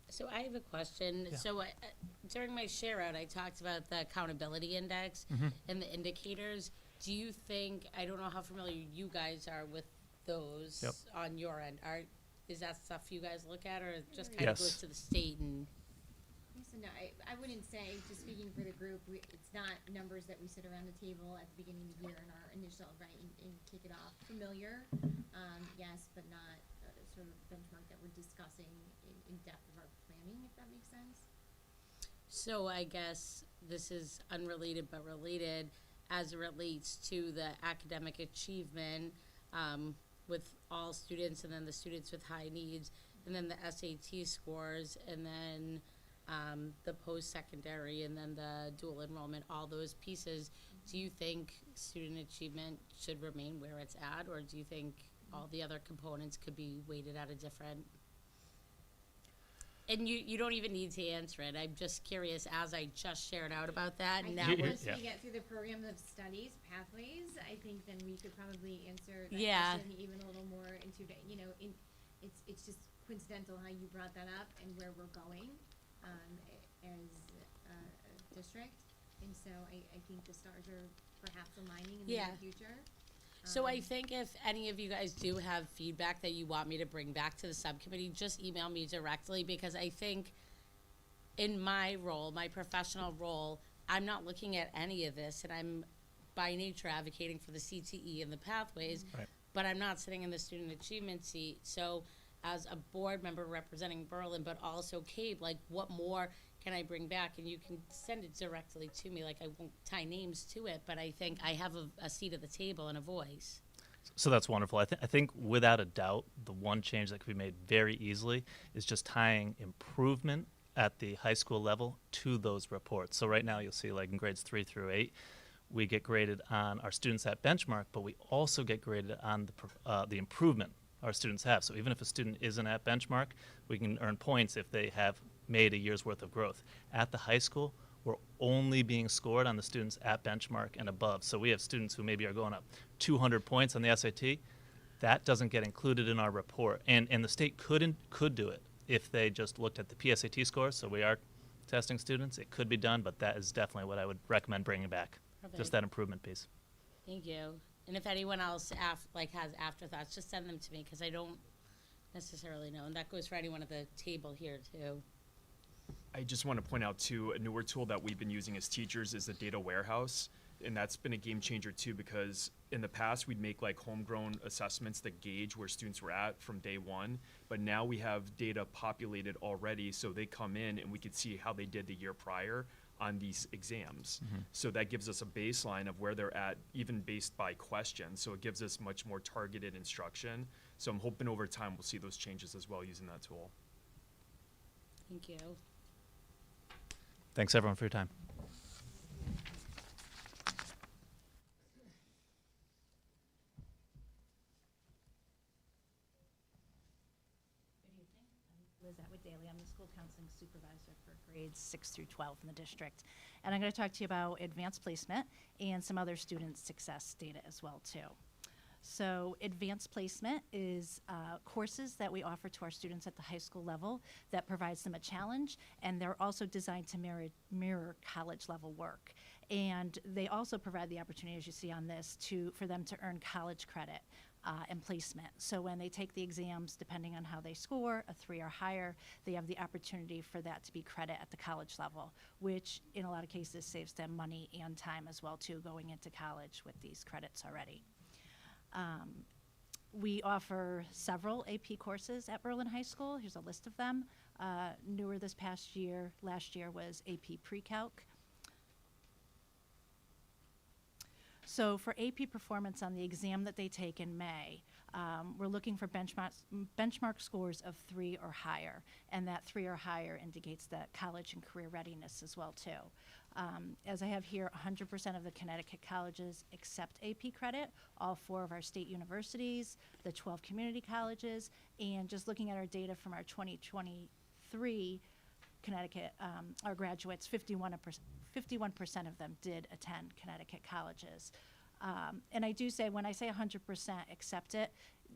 So I have a question. Yeah. So during my share out, I talked about the accountability index and the indicators. Do you think, I don't know how familiar you guys are with those Yep. on your end. Is that stuff you guys look at, or it just kind of goes Yes. to the state and? So no, I wouldn't say, just speaking for the group, it's not numbers that we sit around the table at the beginning of the year in our initial, right, and kick it off. Familiar, yes, but not sort of benchmark that we're discussing in depth of our planning, if that makes sense. So I guess this is unrelated but related as it relates to the academic achievement with all students, and then the students with high needs, and then the SAT scores, and then the post-secondary, and then the dual enrollment, all those pieces. Do you think student achievement should remain where it's at, or do you think all the other components could be weighted at a different? And you don't even need to answer it. I'm just curious, as I just shared out about that. I Now think we're once we get through the program of studies, pathways, I think then we could probably answer that Yeah. question even a little more into, you know, it's just coincidental how you brought that up and where we're going as a district. And so I think the stars are perhaps aligning in the near future. So I think if any of you guys do have feedback that you want me to bring back to the subcommittee, just email me directly, because I think in my role, my professional role, I'm not looking at any of this, and I'm by nature advocating for the CTE and the pathways, Right. but I'm not sitting in the student achievement seat. So as a board member representing Berlin, but also CABE, like what more can I bring back? And you can send it directly to me. Like I won't tie names to it, but I think I have a seat at the table and a voice. So that's wonderful. I think without a doubt, the one change that could be made very easily is just tying improvement at the high school level to those reports. So right now you'll see like in grades 3 through 8, we get graded on our students at benchmark, but we also get graded on the improvement our students have. So even if a student isn't at benchmark, we can earn points if they have made a year's worth of growth. At the high school, we're only being scored on the students at benchmark and above. So we have students who maybe are going up 200 points on the SAT. That doesn't get included in our report. And the state could do it if they just looked at the PSAT scores. So we are testing students. It could be done, but that is definitely what I would recommend bringing back. Perfect. Just that improvement piece. Thank you. And if anyone else has afterthoughts, just send them to me, because I don't necessarily know. And that goes for anyone at the table here, too. I just want to point out too, a newer tool that we've been using as teachers is the data warehouse. And that's been a game changer too, because in the past we'd make like homegrown assessments that gauge where students were at from day one. But now we have data populated already, so they come in and we can see how they did the year prior on these exams. So that gives us a baseline of where they're at, even based by question. So it gives us much more targeted instruction. So I'm hoping over time we'll see those changes as well using that tool. Thank you. Thanks, everyone, for your time. Liz Atwood Daly. I'm the school counseling supervisor for grades 6 through 12 in the district. And I'm going to talk to you about advanced placement and some other student success data as well, too. So advanced placement is courses that we offer to our students at the high school level that provides them a challenge, and they're also designed to mirror college level work. And they also provide the opportunity, as you see on this, for them to earn college credit and placement. So when they take the exams, depending on how they score, a 3 or higher, they have the opportunity for that to be credit at the college level, which in a lot of cases saves them money and time as well too, going into college with these credits already. We offer several AP courses at Berlin High School. Here's a list of them. Newer this past year, last year was AP Pre-Calc. So for AP performance on the exam that they take in May, we're looking for benchmark scores of 3 or higher, and that 3 or higher indicates that college and career readiness as well too. As I have here, 100% of the Connecticut colleges accept AP credit, all 4 of our state universities, the 12 community colleges, and just looking at our data from our 2023 Connecticut, our graduates, 51% of them did attend Connecticut colleges. And I do say, when I say 100% accept it,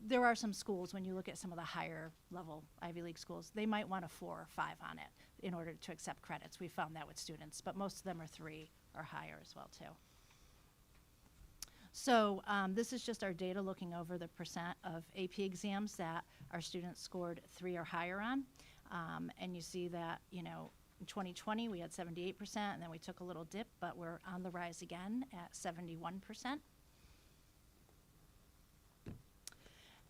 there are some schools, when you look at some of the higher level Ivy League schools, they might want a 4 or 5 on it in order to accept credits. We found that with students, but most of them are 3 or higher as well too. So this is just our data looking over the percent of AP exams that our students scored 3 or higher on. And you see that, you know, in 2020 we had 78%, and then we took a little dip, but we're on the rise again at 71%.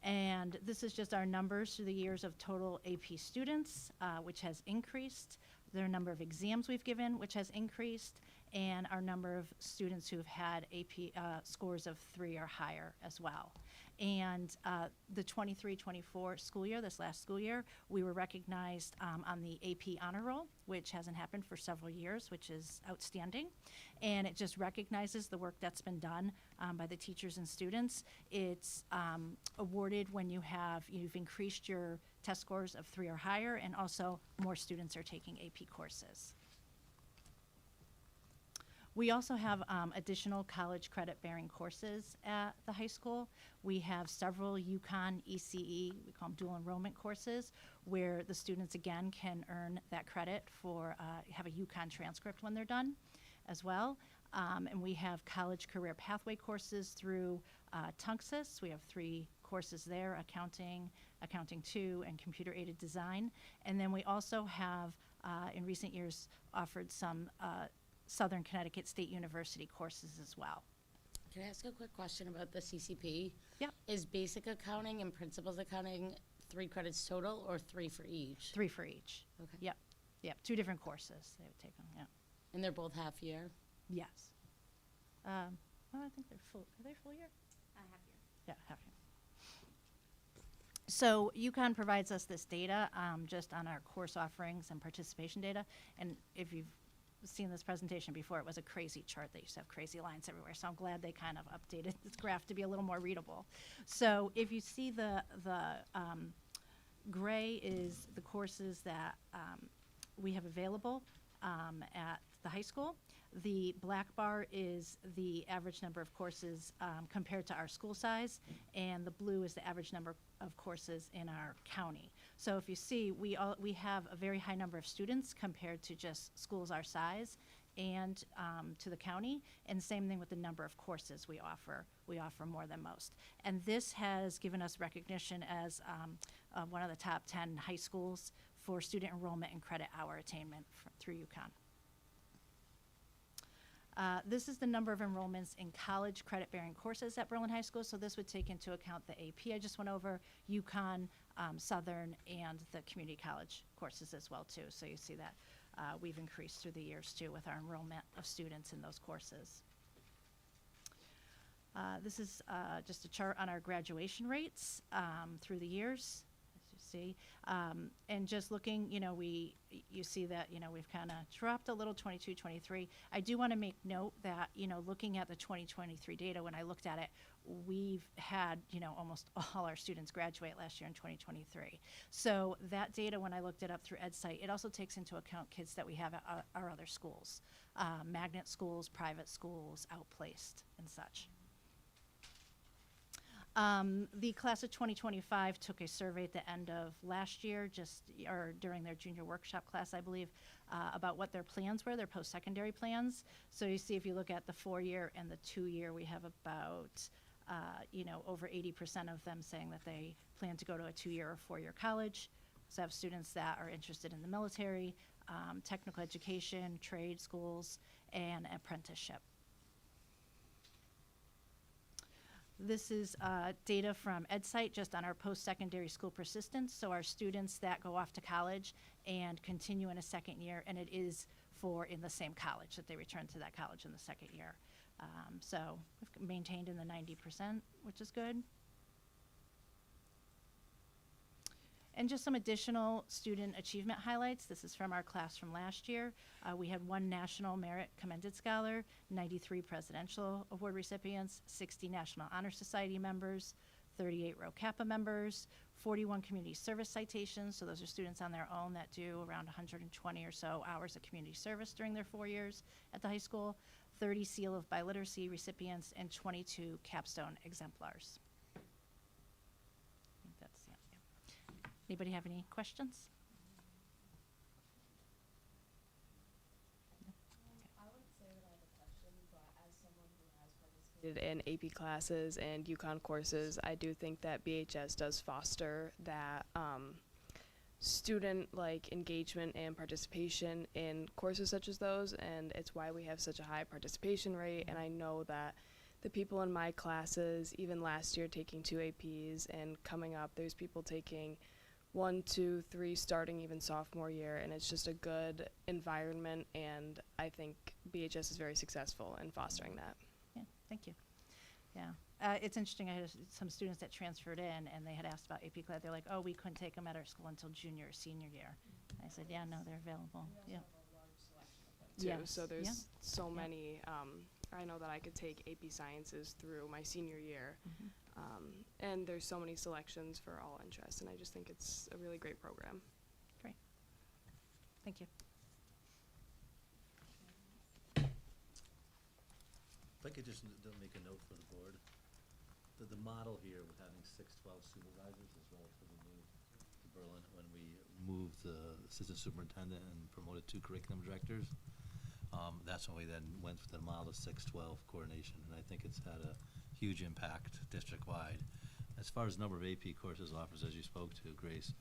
And this is just our numbers through the years of total AP students, which has increased, the number of exams we've given, which has increased, and our number of students who have had AP scores of 3 or higher as well. And the 23-24 school year, this last school year, we were recognized on the AP honor roll, which hasn't happened for several years, which is outstanding. And it just recognizes the work that's been done by the teachers and students. It's awarded when you've increased your test scores of 3 or higher, and also more students are taking AP courses. We also have additional college credit-bearing courses at the high school. We have several UConn, ECE, we call them dual enrollment courses, where the students, again, can earn that credit for, have a UConn transcript when they're done as well. And we have college career pathway courses through Tunxus. We have 3 courses there, accounting, accounting 2, and computer-aided design. And then we also have, in recent years, offered some Southern Connecticut State University courses as well. Can I ask a quick question about the CCP? Yeah. Is basic accounting and principles accounting 3 credits total, or 3 for each? 3 for each. Okay. Yep. Yep. 2 different courses they would take them. Yeah. And they're both half year? Yes. Well, I think they're full. Are they full year? Half year. Yeah, half year. So UConn provides us this data just on our course offerings and participation data. And if you've seen this presentation before, it was a crazy chart that used to have crazy lines everywhere. So I'm glad they kind of updated this graph to be a little more readable. So if you see the gray is the courses that we have available at the high school. The black bar is the average number of courses compared to our school size, and the blue is the average number of courses in our county. So if you see, we have a very high number of students compared to just schools our size and to the county, and same thing with the number of courses we offer we offer more than most. And this has given us recognition as one of the top 10 high schools for student enrollment and credit hour attainment through UConn. This is the number of enrollments in college credit-bearing courses at Berlin High School. So this would take into account the AP I just went over, UConn, Southern, and the community college courses as well too. So you see that we've increased through the years too with our enrollment of students in those courses. This is just a chart on our graduation rates through the years, as you see. And just looking, you see that, we've kind of dropped a little 22, 23. I do want to make note that, looking at the 2023 data, when I looked at it, we've had, almost all our students graduate last year in 2023. So that data, when I looked it up through EdSite, it also takes into account kids that we have at our other schools, magnet schools, private schools, outplaced, and such. The class of 2025 took a survey at the end of last year, or during their junior workshop class, I believe, about what their plans were, their post-secondary plans. So you see, if you look at the 4-year and the 2-year, we have about, over 80% of them saying that they plan to go to a 2-year or 4-year college. So I have students that are interested in the military, technical education, trade schools, and apprenticeship. This is data from EdSite just on our post-secondary school persistence. So our students that go off to college and continue in a second year, and it is in the same college that they return to that college in the second year. So we've maintained in the 90%, which is good. And just some additional student achievement highlights. This is from our class from last year. We had 1 National Merit Commended Scholar, 93 Presidential Award recipients, 60 National Honor Society members, 38 Rho Kappa members, 41 community service citations. So those are students on their own that do around 120 or so hours of community service during their 4 years at the high school, 30 Seal of Biliteracy recipients, and 22 capstone exemplars. I think that's, yeah. Anybody have any questions? I wouldn't say that I have a question, but as someone who has participated in AP classes and UConn courses, I do think that BHS does foster that student engagement and participation in courses such as those, and it's why we have such a high participation rate. And I know that the people in my classes, even last year taking 2 APs and coming up, there's people taking 1, 2, 3, starting even sophomore year, and it's just a good environment, and I think BHS is very successful in fostering that. Yeah, thank you. Yeah, it's interesting. I had some students that transferred in, and they had asked about AP class. They're like, "Oh, we couldn't take them at our school until junior or senior year." I said, "Yeah, no, they're available." Yeah. Too, so there's so many. I know that I could take AP Sciences through my senior year, and there's so many selections for all interests, and I just think it's a really great program. Great. Thank you. If I could just make a note for the board, that the model here with having 612 supervisors is relatively new to Berlin. When we moved the assistant superintendent and promoted 2 curriculum directors, that's when we then went with the model of 612 coordination, and I think it's had a huge impact district-wide. As far as the number of AP courses offers, as you spoke to, Grace,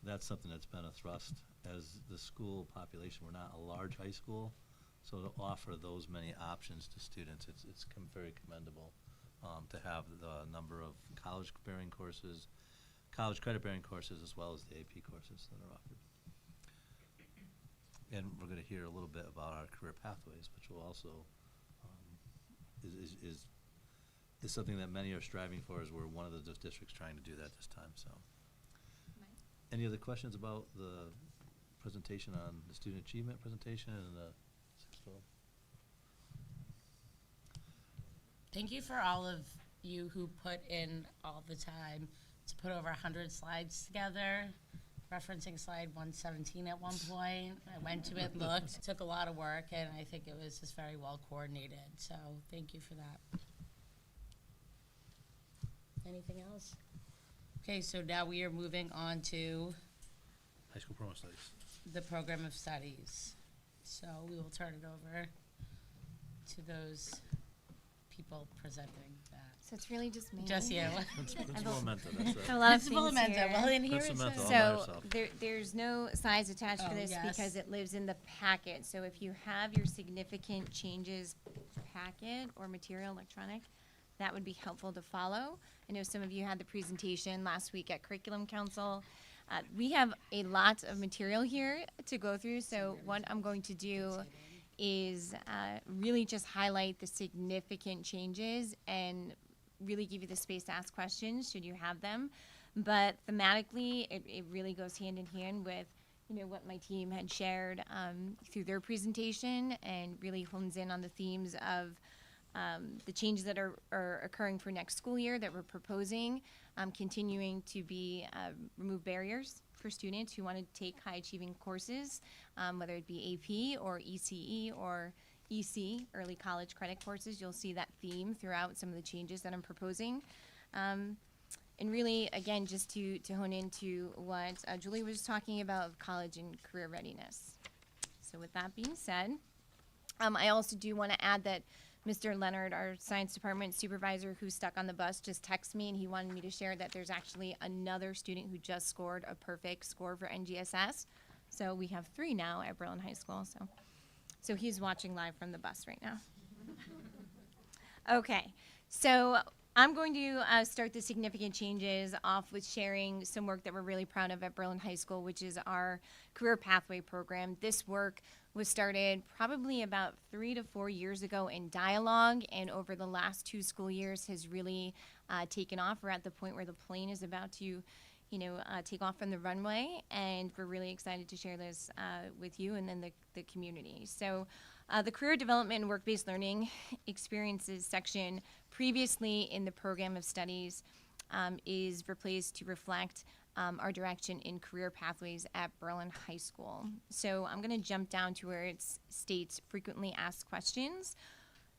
that's something that's been a thrust. As the school population, we're not a large high school, so to offer those many options to students, it's very commendable to have the number of college credit-bearing courses, as well as the AP courses that are offered. And we're going to hear a little bit about our career pathways, which will also is something that many are striving for, as we're one of the districts trying to do that this time. So, any other questions about the presentation on the student achievement presentation and the 612? Thank you for all of you who put in all the time to put over 100 slides together, referencing slide 117 at one point. I went to it, looked, it took a lot of work, and I think it was just very well coordinated. So thank you for that. Anything else? Okay, so now we are moving on to High school program studies. the program of studies. So we will turn it over to those people presenting that. So it's really just me. Just you. Principal Amenta, that's it. A lot of Principal things Amenta, here. well, in here it Principal Amenta, says- all by So yourself. there's no size attached Oh, for this yes. because it lives in the packet. So if you have your significant changes packet or material electronic, that would be helpful to follow. I know some of you had the presentation last week at Curriculum Council. We have a lot of material here to go through, so what I'm going to do is really just highlight the significant changes and really give you the space to ask questions should you have them. But thematically, it really goes hand in hand with what my team had shared through their presentation, and really hones in on the themes of the changes that are occurring for next school year that we're proposing, continuing to be remove barriers for students who want to take high achieving courses, whether it be AP or ECE or EC, early college credit courses. You'll see that theme throughout some of the changes that I'm proposing. And really, again, just to hone into what Julie was talking about, college and career readiness. So with that being said, I also do want to add that Mr. Leonard, our science department supervisor who's stuck on the bus, just texted me and he wanted me to share that there's actually another student who just scored a perfect score for NGSS. So we have 3 now at Berlin High School. So he's watching live from the bus right now. Okay, so I'm going to start the significant changes off with sharing some work that we're really proud of at Berlin High School, which is our Career Pathway program. This work was started probably about 3 to 4 years ago in dialogue, and over the last 2 school years has really taken off. We're at the point where the plane is about to take off from the runway, and we're really excited to share this with you and then the community. So the Career Development and Work-Based Learning Experiences section previously in the program of studies is replaced to reflect our direction in career pathways at Berlin High School. So I'm going to jump down to where it states frequently asked questions.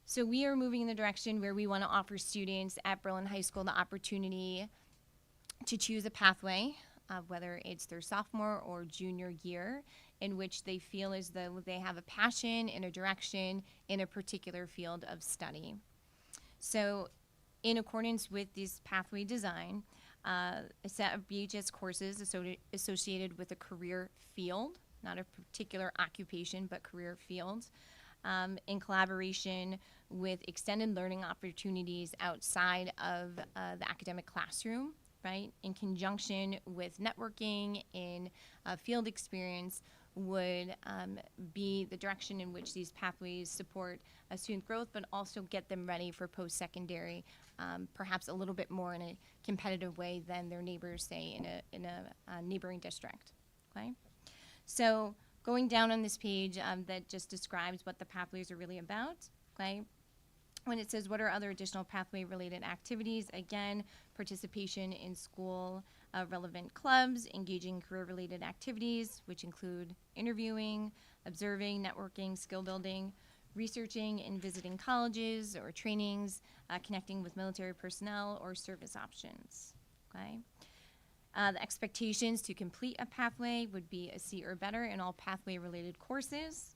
So we are moving in the direction where we want to offer students at Berlin High School the opportunity to choose a pathway, whether it's their sophomore or junior year, in which they feel as though they have a passion and a direction in a particular field of study. So in accordance with this pathway design, a set of BHS courses associated with a career field, not a particular occupation, but career field, in collaboration with extended learning opportunities outside of the academic classroom, right, in conjunction with networking in field experience, would be the direction in which these pathways support student growth, but also get them ready for post-secondary, perhaps a little bit more in a competitive way than their neighbors, say, in a neighboring district. Okay, so going down on this page that just describes what the pathways are really about. Okay, when it says what are other additional pathway-related activities, again, participation in school relevant clubs, engaging career-related activities, which include interviewing, observing, networking, skill building, researching and visiting colleges or trainings, connecting with military personnel or service options. Okay. The expectations to complete a pathway would be a C or better in all pathway-related courses,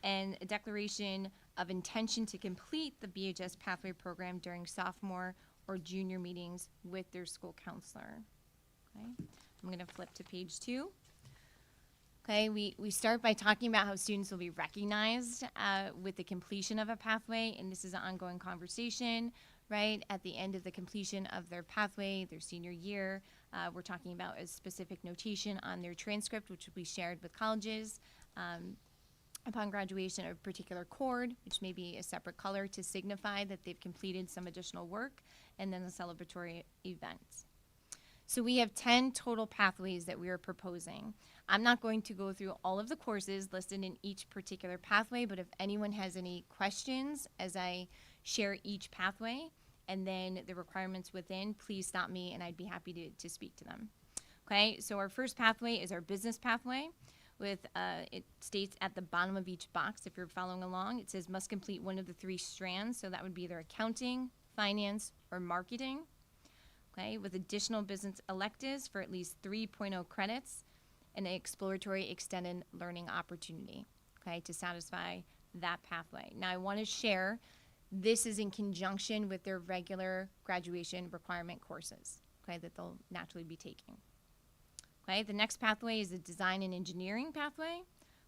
and a declaration of intention to complete the BHS pathway program during sophomore or junior meetings with their school counselor. Okay, I'm going to flip to page 2. Okay, we start by talking about how students will be recognized with the completion of a pathway, and this is an ongoing conversation, right? At the end of the completion of their pathway, their senior year, we're talking about a specific notation on their transcript, which will be shared with colleges. Upon graduation, a particular cord, which may be a separate color to signify that they've completed some additional work, and then a celebratory event. So we have 10 total pathways that we are proposing. I'm not going to go through all of the courses listed in each particular pathway, but if anyone has any questions as I share each pathway and then the requirements within, please stop me and I'd be happy to speak to them. Okay, so our first pathway is our business pathway. With it states at the bottom of each box, if you're following along, it says must complete one of the 3 strands, so that would be either accounting, finance, or marketing. Okay, with additional business electives for at least 3.0 credits and an exploratory extended learning opportunity, okay, to satisfy that pathway. Now I want to share This is in conjunction with their regular graduation requirement courses, okay, that they'll naturally be taking. Okay, the next pathway is the design and engineering pathway.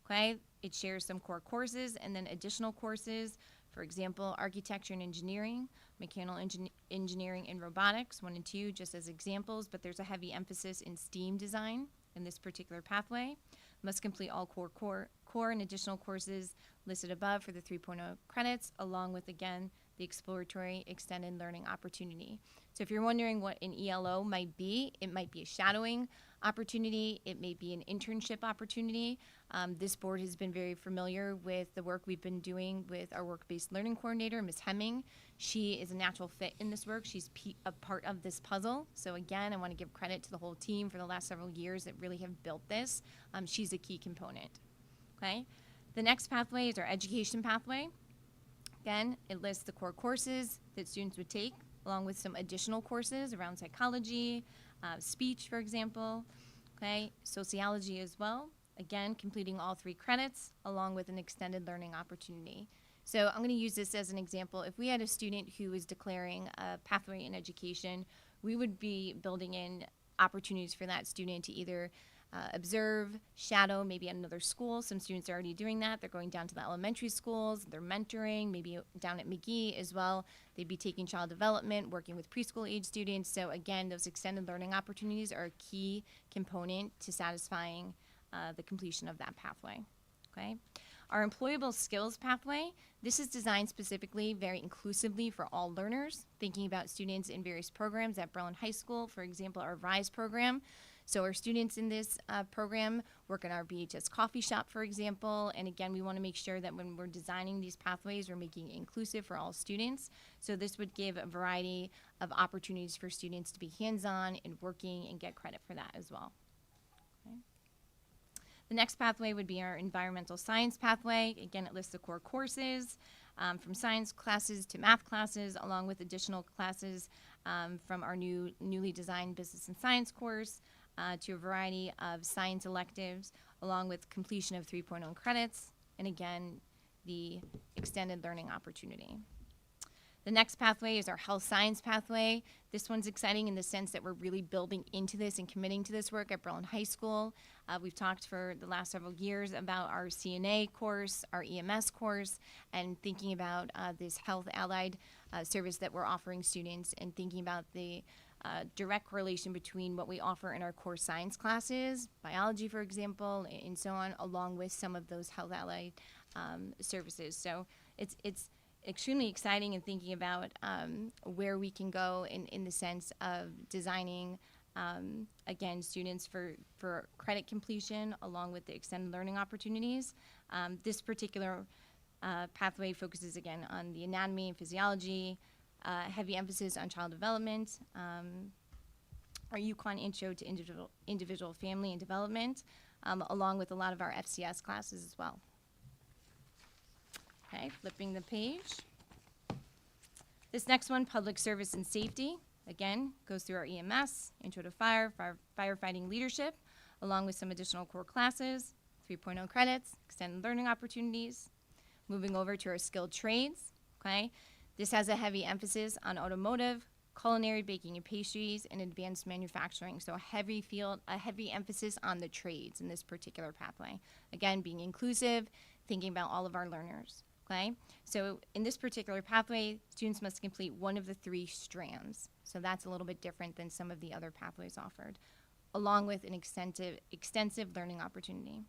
Okay, it shares some core courses and then additional courses. For example, architecture and engineering, mechanical engineering and robotics, 1 and 2, just as examples, but there's a heavy emphasis in STEAM design in this particular pathway. Must complete all core and additional courses listed above for the 3.0 credits, along with, again, the exploratory extended learning opportunity. So if you're wondering what an ELO might be, it might be a shadowing opportunity, it may be an internship opportunity. This board has been very familiar with the work we've been doing with our work-based learning coordinator, Ms. Hemming. She is a natural fit in this work. She's a part of this puzzle. So again, I want to give credit to the whole team for the last several years that really have built this. She's a key component. Okay. The next pathway is our education pathway. Again, it lists the core courses that students would take, along with some additional courses around psychology, speech, for example, okay, sociology as well. Again, completing all 3 credits, along with an extended learning opportunity. So I'm going to use this as an example. If we had a student who was declaring a pathway in education, we would be building in opportunities for that student to either observe, shadow, maybe at another school. Some students are already doing that. They're going down to the elementary schools. They're mentoring, maybe down at McGee as well. They'd be taking child development, working with preschool age students. So again, those extended learning opportunities are a key component to satisfying the completion of that pathway. Okay. Our employable skills pathway, this is designed specifically very inclusively for all learners, thinking about students in various programs at Berlin High School, for example, our RISE program. So our students in this program work in our BHS coffee shop, for example, and again, we want to make sure that when we're designing these pathways, we're making it inclusive for all students. So this would give a variety of opportunities for students to be hands-on and working and get credit for that as well. Okay. The next pathway would be our environmental science pathway. Again, it lists the core courses, from science classes to math classes, along with additional classes from our newly designed business and science course, to a variety of science electives, along with completion of 3.0 credits, and again, the extended learning opportunity. The next pathway is our health science pathway. This one's exciting in the sense that we're really building into this and committing to this work at Berlin High School. We've talked for the last several years about our CNA course, our EMS course, and thinking about this health allied service that we're offering students, and thinking about the direct correlation between what we offer in our core science classes, biology, for example, and so on, along with some of those health allied services. So it's extremely exciting in thinking about where we can go in the sense of designing, again, students for credit completion, along with the extended learning opportunities. This particular pathway focuses, again, on the anatomy and physiology, heavy emphasis on child development, our UConn Intro to Individual Family and Development, along with a lot of our FCS classes as well. Okay, flipping the page. This next one, Public Service and Safety, again, goes through our EMS, Intro to Firefighting Leadership, along with some additional core classes, 3.0 credits, extended learning opportunities. Moving over to our skilled trades, okay? This has a heavy emphasis on automotive, culinary, baking and pastries, and advanced manufacturing. So a heavy emphasis on the trades in this particular pathway. Again, being inclusive, thinking about all of our learners, okay? So in this particular pathway, students must complete one of the 3 strands. So that's a little bit different than some of the other pathways offered, along with an extensive learning opportunity.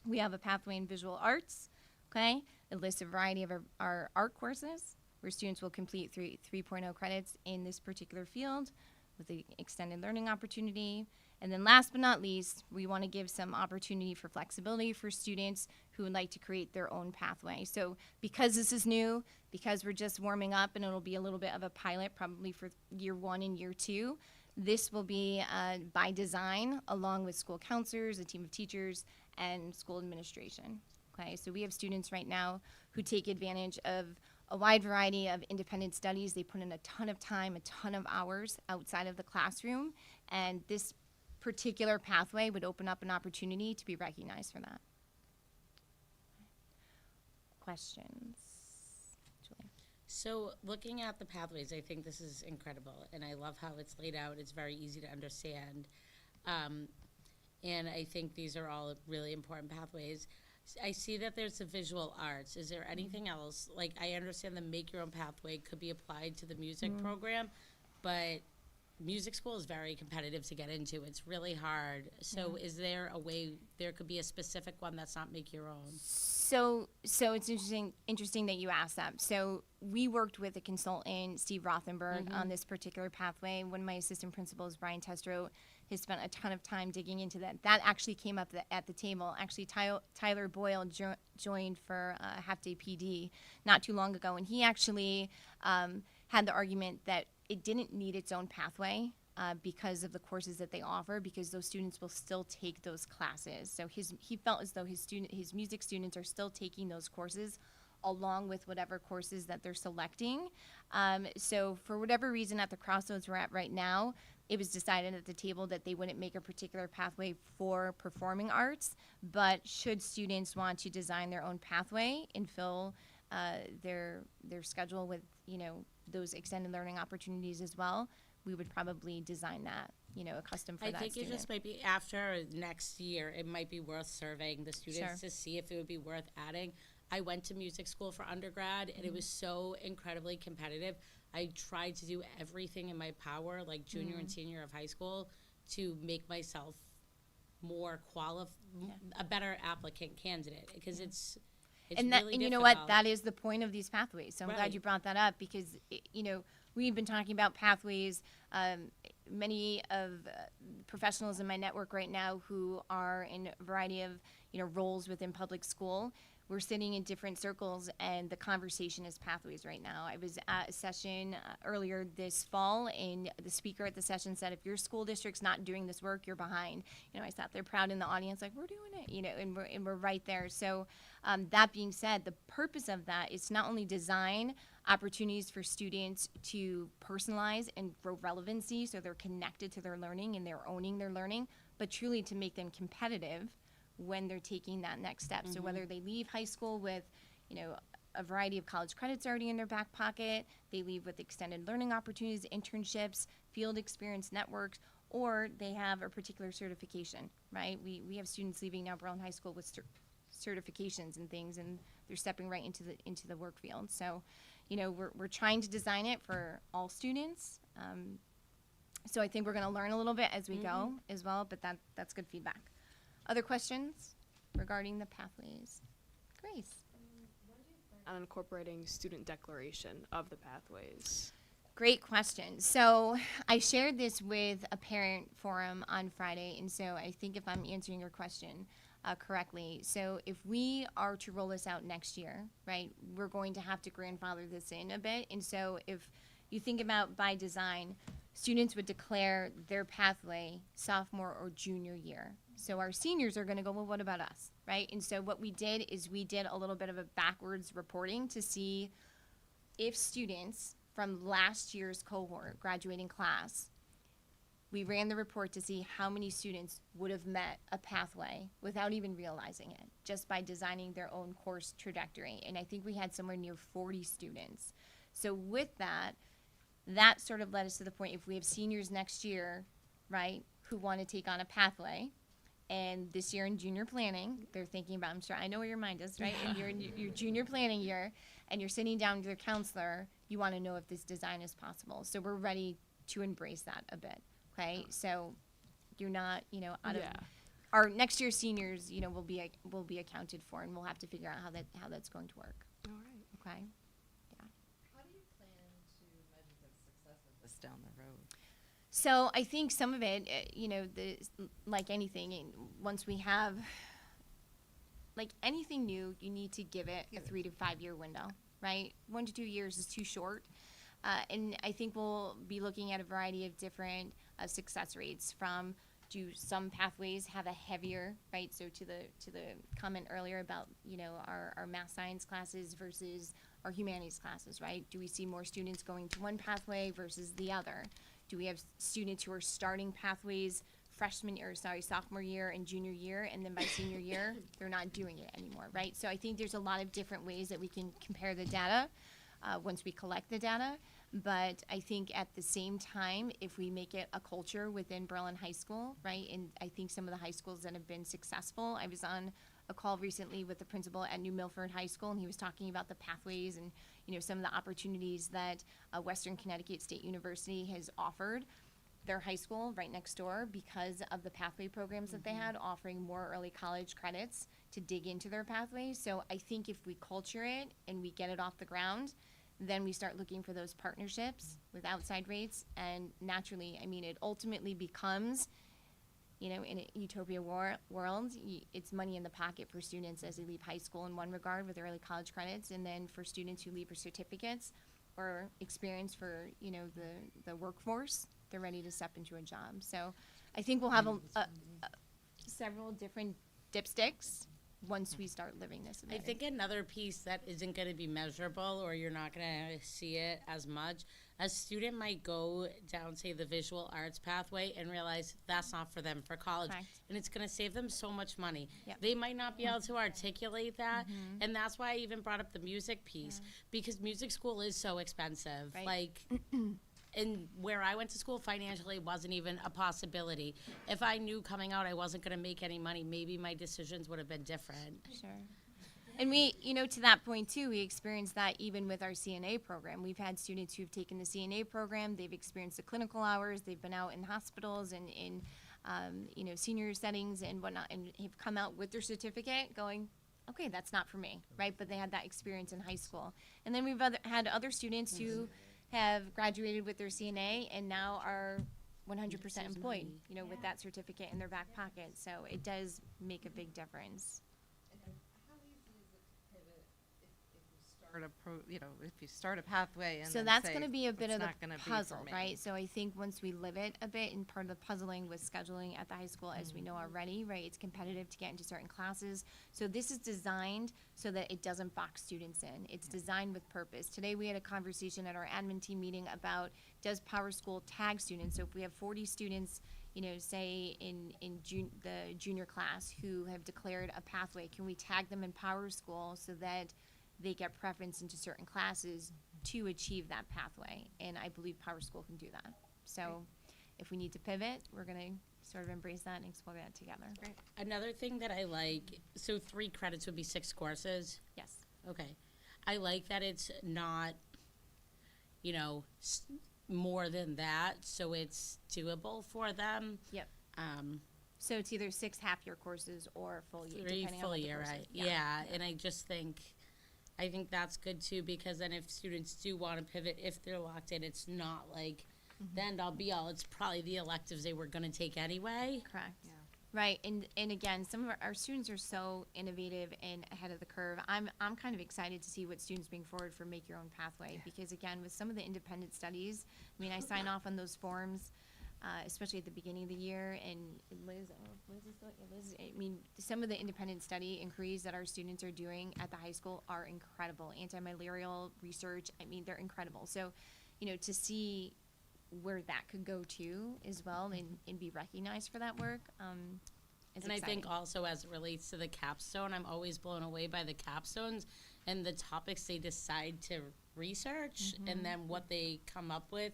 We have a pathway in visual arts, okay? It lists a variety of our art courses, where students will complete 3.0 credits in this particular field with the extended learning opportunity. And then last but not least, we want to give some opportunity for flexibility for students who would like to create their own pathway. So because this is new, because we're just warming up and it'll be a little bit of a pilot probably for year 1 and year 2, this will be by design along with school counselors, a team of teachers, and school administration. Okay, so we have students right now who take advantage of a wide variety of independent studies. They put in a ton of time, a ton of hours outside of the classroom, and this particular pathway would open up an opportunity to be recognized for that. Questions? Julie? So looking at the pathways, I think this is incredible, and I love how it's laid out. It's very easy to understand. And I think these are all really important pathways. I see that there's the visual arts. Is there anything else? Like, I understand the Make Your Own Pathway could be applied to the music program, but music school is very competitive to get into. It's really hard. So is there a way there could be a specific one that's not Make Your Own? So it's interesting that you asked that. So we worked with a consultant, Steve Rothenberg, on this particular pathway. One of my assistant principals, Brian Testro, has spent a ton of time digging into that. That actually came up at the table. Actually, Tyler Boyle joined for half-day PD not too long ago, and he actually had the argument that it didn't need its own pathway because of the courses that they offer, because those students will still take those classes. So he felt as though his music students are still taking those courses along with whatever courses that they're selecting. So for whatever reason, at the crossroads we're at right now, it was decided at the table that they wouldn't make a particular pathway for performing arts, but should students want to design their own pathway and fill their schedule with, those extended learning opportunities as well, we would probably design that, a custom for that I think student. it just might be after next year, it might be worth surveying the students to see if it would be worth adding. I went to music school for undergrad, and it was so incredibly competitive. I tried to do everything in my power, like junior and senior of high school, to make myself more a better applicant candidate, because it's and really you know difficult. what, that is the point of these pathways. So I'm glad Right. you brought that up, because we've been talking about pathways. Many of professionals in my network right now who are in a variety of roles within public school, we're sitting in different circles, and the conversation is pathways right now. I was at a session earlier this fall, and the speaker at the session said, if your school district's not doing this work, you're behind. I sat there proud in the audience, like, we're doing it, and we're right there. So that being said, the purpose of that is to not only design opportunities for students to personalize and grow relevancy so they're connected to their learning and they're owning their learning, but truly to make them competitive when they're taking that next step. So whether they leave high school with, a variety of college credits already in their back pocket, they leave with extended learning opportunities, internships, field experience networks, or they have a particular certification, right? We have students leaving now Berlin High School with certifications and things, and they're stepping right into the work field. So, we're trying to design it for all students. So I think we're going to learn a little bit as we go as well, but that's good feedback. Other questions regarding the pathways? Grace. On incorporating student declaration of the pathways. Great question. So I shared this with a parent forum on Friday, and so I think if I'm answering your question correctly, so if we are to roll this out next year, right, we're going to have to grandfather this in a bit. And so if you think about by design, students would declare their pathway sophomore or junior year. So our seniors are going to go, well, what about us, right? And so what we did is we did a little bit of a backwards reporting to see if students from last year's cohort, graduating class, we ran the report to see how many students would have met a pathway without even realizing it, just by designing their own course trajectory. And I think we had somewhere near 40 students. So with that sort of led us to the point, if we have seniors next year, right, who want to take on a pathway, and this year in junior planning, they're thinking about, I'm sure, I know where your mind is, right? And you're in your junior planning year, and you're sitting down with your counselor, you want to know if this design is possible. So we're ready to embrace that a bit, okay? So you're not, out of our next year seniors, will be accounted for, and we'll have to figure out how that's going to work. All right. Okay. How do you plan to measure the success of this down the road? So I think some of it, like anything, once we have, like anything new, you need to give it a 3 to 5 year window, right? 1 to 2 years is too short. And I think we'll be looking at a variety of different success rates from, do some pathways have a heavier, right? So to the comment earlier about, our math science classes versus our humanities classes, right? Do we see more students going to one pathway versus the other? Do we have students who are starting pathways sophomore year and junior year, and then by senior year, they're not doing it anymore, right? So I think there's a lot of different ways that we can compare the data. once we collect the data. But I think at the same time, if we make it a culture within Berlin High School, right, and I think some of the high schools that have been successful, I was on a call recently with the principal at New Milford High School, and he was talking about the pathways and, you know, some of the opportunities that Western Connecticut State University has offered their high school right next door because of the pathway programs that they had, offering more early college credits to dig into their pathways. So I think if we culture it and we get it off the ground, then we start looking for those partnerships with outside rates, and naturally, I mean, it ultimately becomes, you know, in a utopia world, it's money in the pocket for students as they leave high school in one regard with early college credits, and then for students who leave with certificates or experience for, you know, the workforce, they're ready to step into a job. So I think we'll have several different dipsticks once we start living this. I think another piece that isn't going to be measurable, or you're not going to see it as much, a student might go down, say, the visual arts pathway and realize that's not for them for college. Correct. And it's going to save them so much money. Yep. They might not be able to articulate that. And that's why I even brought up the music piece, because music school is so expensive. Right. Like, and where I went to school, financially wasn't even a possibility. If I knew coming out I wasn't going to make any money, maybe my decisions would have been different. Sure. And we, you know, to that point too, we experienced that even with our CNA program. We've had students who've taken the CNA program, they've experienced the clinical hours, they've been out in hospitals and in, you know, senior settings and whatnot, and have come out with their certificate going, okay, that's not for me, right? But they had that experience in high school. And then we've had other students who have graduated with their CNA and now are 100% employed, you know, with that certificate in their back pocket. So it does make a big difference. If you start a pathway and So then that's say, going to be a bit "It's of the not gonna be for puzzle, me." right? So I think once we live it a bit, and part of the puzzling with scheduling at the high school, as we know already, right, it's competitive to get into certain classes. So this is designed so that it doesn't box students in. It's designed with purpose. Today we had a conversation at our admin team meeting about, does Power School tag students? So if we have 40 students, you know, say in the junior class who have declared a pathway, can we tag them in Power School so that they get preference into certain classes to achieve that pathway? And I believe Power School can do that. So if we need to pivot, we're going to sort of embrace that and explore that together. Right. Another thing that I like, so 3 credits would be 6 courses? Yes. Okay. I like that it's not, you know, more than that, so it's doable for them. Yep. So it's either 6 half-year courses or full year, 3 depending on full what the year, course right? is. Yeah, and I just think, I think that's good too, because then if students do want to pivot, if they're locked in, it's not like the end all be all. It's probably the electives they were going to take anyway. Correct. Right, and again, some of our students are so innovative and ahead of the curve. I'm kind of excited to see what students bring forward for Make Your Own Pathway, because again, with some of the independent studies, I mean, I sign off on those forms, especially at the beginning of the year, and Liz, I mean, some of the independent study inquiries that our students are doing at the high school are incredible. Anti-malarial research, I mean, they're incredible. So, you know, to see where that could go to as well, and be recognized for that work, is And exciting. I think also as it relates to the capstone, I'm always blown away by the capstones and the topics they decide to research and then what they come up with.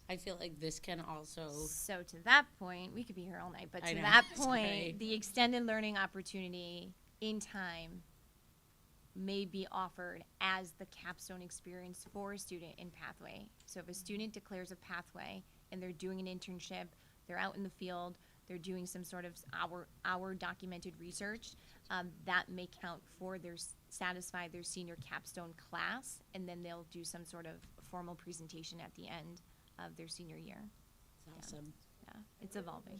I feel like this can also. So to that point, we could be here all night, but I to know. that Sorry. point, the extended learning opportunity in time may be offered as the capstone experience for a student in pathway. So if a student declares a pathway and they're doing an internship, they're out in the field, they're doing some sort of hour documented research, that may count for satisfy their senior capstone class, and then they'll do some sort of formal presentation at the end of their senior year. That's awesome. Yeah, it's evolving.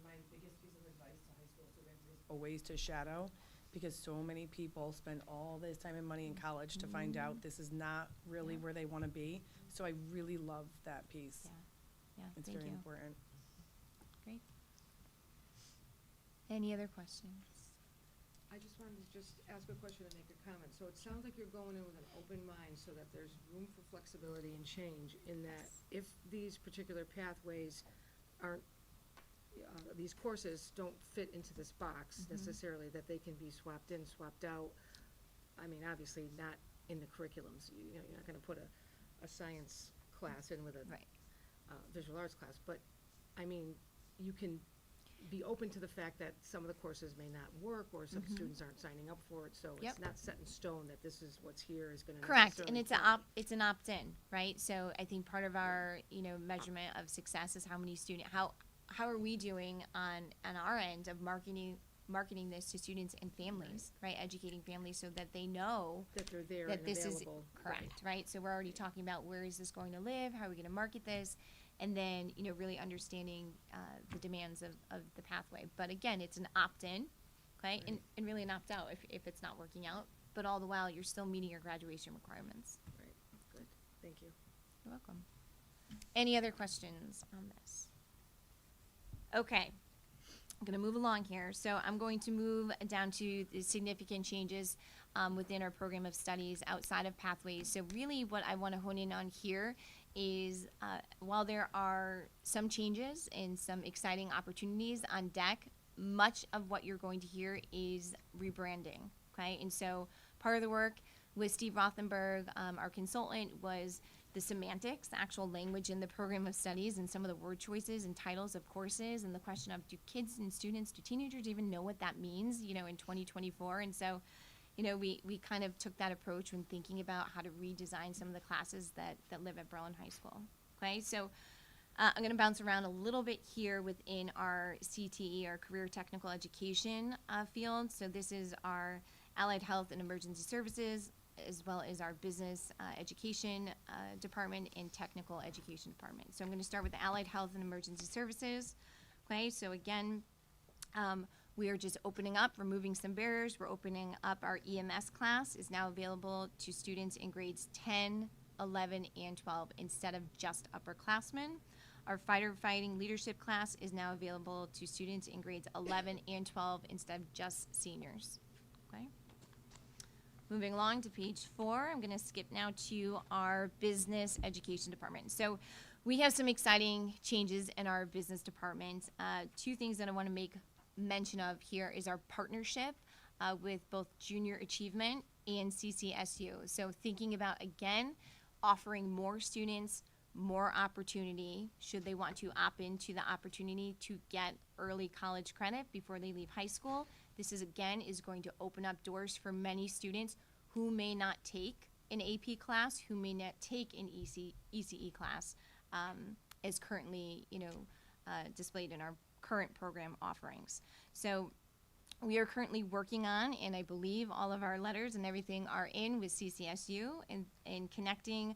My biggest piece of advice to high school students is always to shadow, because so many people spend all this time and money in college to find out this is not really where they want to be. So I really love that piece. Yeah, It's thank very you. important. Great. Any other questions? I just wanted to just ask a question and make a comment. So it sounds like you're going in with an open mind so that there's room for flexibility and change, in that if these particular pathways aren't, these courses don't fit into this box necessarily, that they can be swapped in, swapped out. I mean, obviously not in the curriculums, you know, you're not gonna put a science class in with a visual arts class, but, I mean, you can be open to the fact that some of the courses may not work, or some students aren't signing up for it, so Yep. it's not set in stone that this is what's here is gonna Correct, and necessarily it's an opt-in, right? So I think part of our, you know, measurement of success is how many how are we doing on our end of marketing this to students and families, right? Educating families so that they know that they're there that and this available. is correct, right? So we're already talking about where is this going to live, how are we going to market this, and then, you know, really understanding the demands of the pathway. But again, it's an opt-in, okay, and really an opt-out if it's not working out. But all the while, you're still meeting your graduation requirements. Right, good, thank you. You're welcome. Any other questions on this? Okay. I'm going to move along here. So I'm going to move down to the significant changes within our program of studies outside of Pathways. So really what I want to hone in on here is while there are some changes and some exciting opportunities on deck, much of what you're going to hear is rebranding, okay? And so part of the work with Steve Rothenberg, our consultant, was the semantics, the actual language in the program of studies, and some of the word choices and titles of courses, and the question of do kids and students, do teenagers even know what that means, you know, in 2024? And so, you know, we kind of took that approach when thinking about how to redesign some of the classes that live at Berlin High School. Okay, so I'm going to bounce around a little bit here within our CTE, our Career Technical Education field. So this is our Allied Health and Emergency Services, as well as our Business Education Department and Technical Education Department. So I'm going to start with the Allied Health and Emergency Services. Okay, so again, we are just opening up, removing some barriers. We're opening up our EMS class is now available to students in grades 10, 11, and 12 instead of just upperclassmen. Our firefighting leadership class is now available to students in grades 11 and 12 instead of just seniors. Okay. Moving along to page 4, I'm going to skip now to our Business Education Department. So we have some exciting changes in our business department. Two things that I want to make mention of here is our partnership with both Junior Achievement and CCSU. So thinking about, again, offering more students more opportunity should they want to opt into the opportunity to get early college credit before they leave high school. This is, again, is going to open up doors for many students who may not take an AP class, who may not take an ECE class, as currently, you know, displayed in our current program offerings. So we are currently working on, and I believe all of our letters and everything are in with CCSU and connecting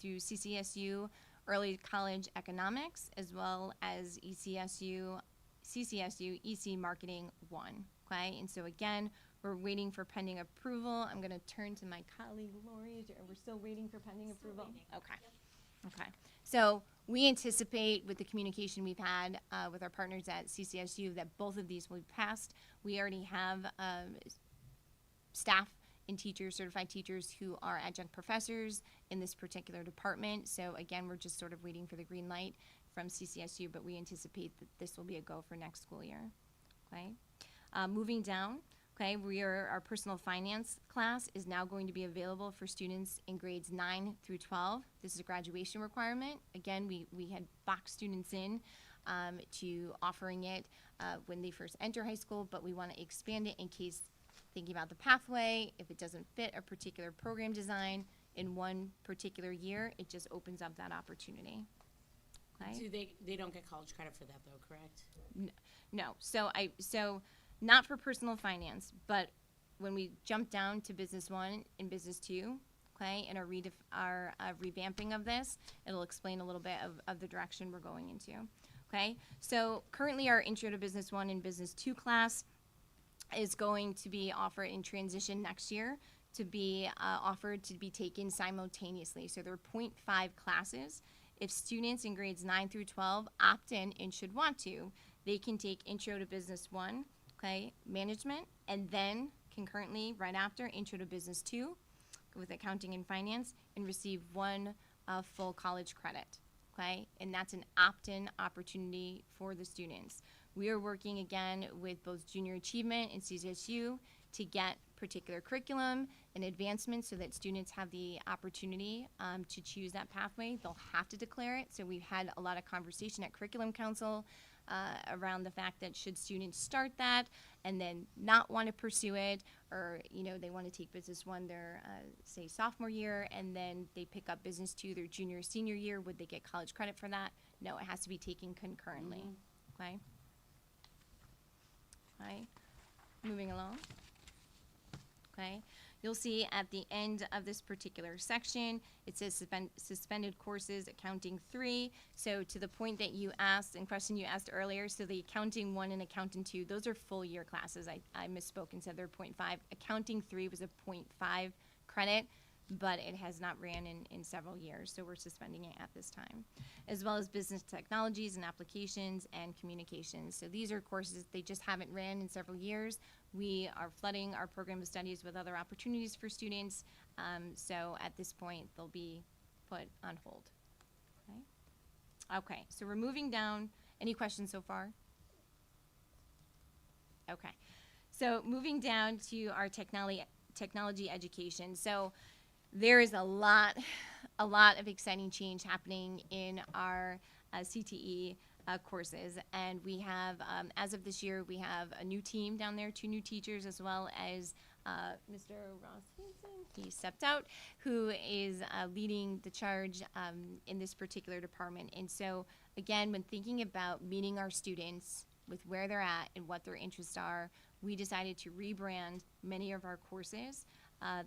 through CCSU Early College Economics, as well as CCSU EC Marketing 1. Okay, and so again, we're waiting for pending approval. I'm going to turn to my colleague Lori. We're still waiting for pending approval? Okay. Okay. So we anticipate with the communication we've had with our partners at CCSU that both of these will be passed. We already have staff and teachers, certified teachers who are adjunct professors in this particular department. So again, we're just sort of waiting for the green light from CCSU, but we anticipate that this will be a go for next school year. Okay. Moving down, okay, our personal finance class is now going to be available for students in grades 9 through 12. This is a graduation requirement. Again, we had boxed students in to offering it when they first enter high school, but we want to expand it in case thinking about the pathway, if it doesn't fit a particular program design in one particular year, it just opens up that opportunity. Okay? They don't get college credit for that though, correct? No. So not for personal finance, but when we jump down to Business 1 and Business 2, okay, and our revamping of this, it'll explain a little bit of the direction we're going into. Okay, so currently our Intro to Business 1 and Business 2 class is going to be offered in transition next year to be offered to be taken simultaneously. So there are 0.5 classes. If students in grades 9 through 12 opt in and should want to, they can take Intro to Business 1, okay, management, and then concurrently right after Intro to Business 2 with accounting and finance and receive one full college credit, okay? And that's an opt-in opportunity for the students. We are working again with both Junior Achievement and CCSU to get particular curriculum an advancement so that students have the opportunity to choose that pathway. They'll have to declare it. So we've had a lot of conversation at Curriculum Council around the fact that should students start that and then not want to pursue it, or they want to take Business 1 their say sophomore year and then they pick up Business 2 their junior or senior year, would they get college credit for that? No, it has to be taken concurrently. Okay. Okay. Moving along. Okay. You'll see at the end of this particular section, it says suspended courses, accounting 3. So to the point that you asked and question you asked earlier, so the accounting 1 and accounting 2, those are full year classes. I misspoke and said they're 0.5. Accounting 3 was a 0.5 credit, but it has not ran in several years, so we're suspending it at this time. As well as business technologies and applications and communications. So these are courses they just haven't ran in several years. We are flooding our program of studies with other opportunities for students, so at this point they'll be put on hold. Okay, so we're moving down. Any questions so far? Okay, so moving down to our technology education. So there is a lot of exciting change happening in our CTE courses, and we have, as of this year, we have a new team down there, 2 new teachers, as well as Mr. Ross Hanson, he stepped out, who is leading the charge in this particular department. And so, again, when thinking about meeting our students with where they're at and what their interests are, we decided to rebrand many of our courses.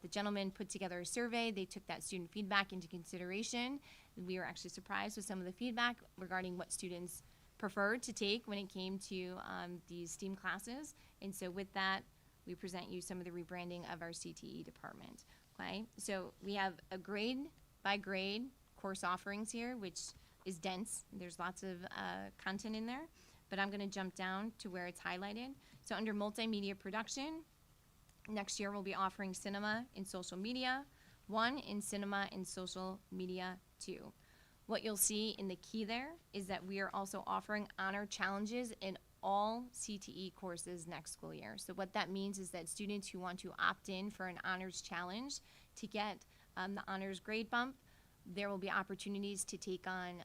The gentleman put together a survey. They took that student feedback into consideration. We were actually surprised with some of the feedback regarding what students preferred to take when it came to these STEAM classes. And so with that, we present you some of the rebranding of our CTE department. Okay, so we have a grade by grade course offerings here, which is dense. There's lots of content in there, but I'm going to jump down to where it's highlighted. So under multimedia production, next year we'll be offering cinema and social media 1 and cinema and social media 2. What you'll see in the key there is that we are also offering honor challenges in all CTE courses next school year. So what that means is that students who want to opt in for an honors challenge to get the honors grade bump, there will be opportunities to take on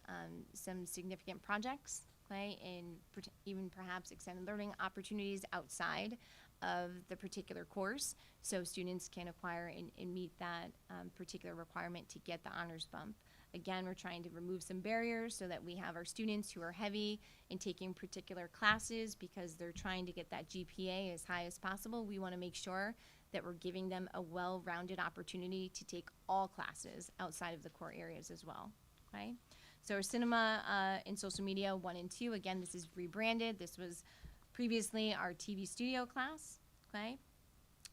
some significant projects, okay, and even perhaps extended learning opportunities outside of the particular course, so students can acquire and meet that particular requirement to get the honors bump. Again, we're trying to remove some barriers so that we have our students who are heavy in taking particular classes because they're trying to get that GPA as high as possible. We want to make sure that we're giving them a well-rounded opportunity to take all classes outside of the core areas as well, okay? So our cinema and social media 1 and 2, again, this is rebranded. This was previously our TV studio class, okay?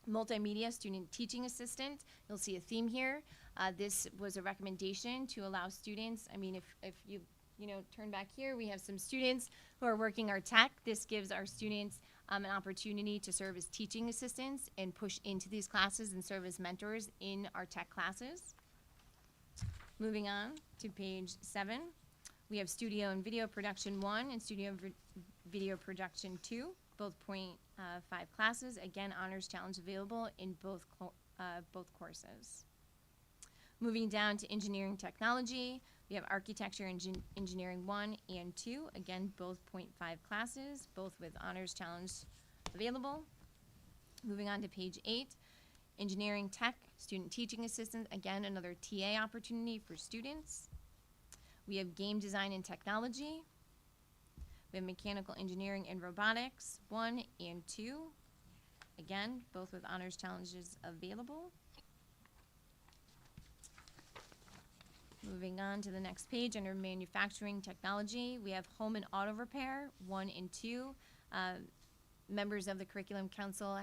Multimedia student teaching assistant, you'll see a theme here. This was a recommendation to allow students, I mean, if you turn back here, we have some students who are working our tech. This gives our students an opportunity to serve as teaching assistants and push into these classes and serve as mentors in our tech classes. Moving on to page 7, we have studio and video production 1 and studio video production 2, both 0.5 classes. Again, honors challenge available in both courses. Moving down to engineering technology, we have architecture and engineering 1 and 2. Again, both 0.5 classes, both with honors challenge available. Moving on to page 8, engineering tech, student teaching assistant. Again, another TA opportunity for students. We have game design and technology. We have mechanical engineering and robotics 1 and 2. Again, both with honors challenges available. Moving on to the next page, under manufacturing technology, we have home and auto repair 1 and 2. Members of the Curriculum Council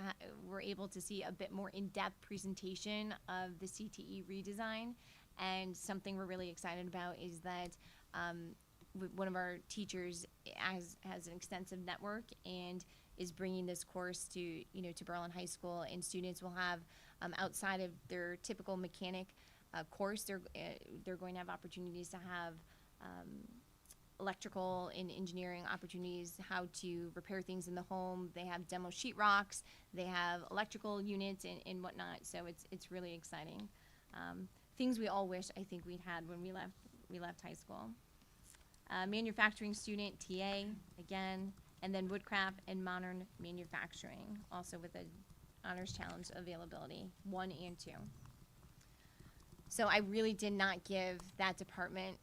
were able to see a bit more in-depth presentation of the CTE redesign, and something we're really excited about is that one of our teachers has an extensive network and is bringing this course to Berlin High School, and students will have outside of their typical mechanic course, they're going to have opportunities to have electrical and engineering opportunities, how to repair things in the home. They have demo sheetrocks, they have electrical units and whatnot. So it's really exciting. Things we all wish I think we'd had when we left high school. Manufacturing student, TA, again, and then woodcraft and modern manufacturing, also with a honors challenge availability, 1 and 2. So I really did not give that department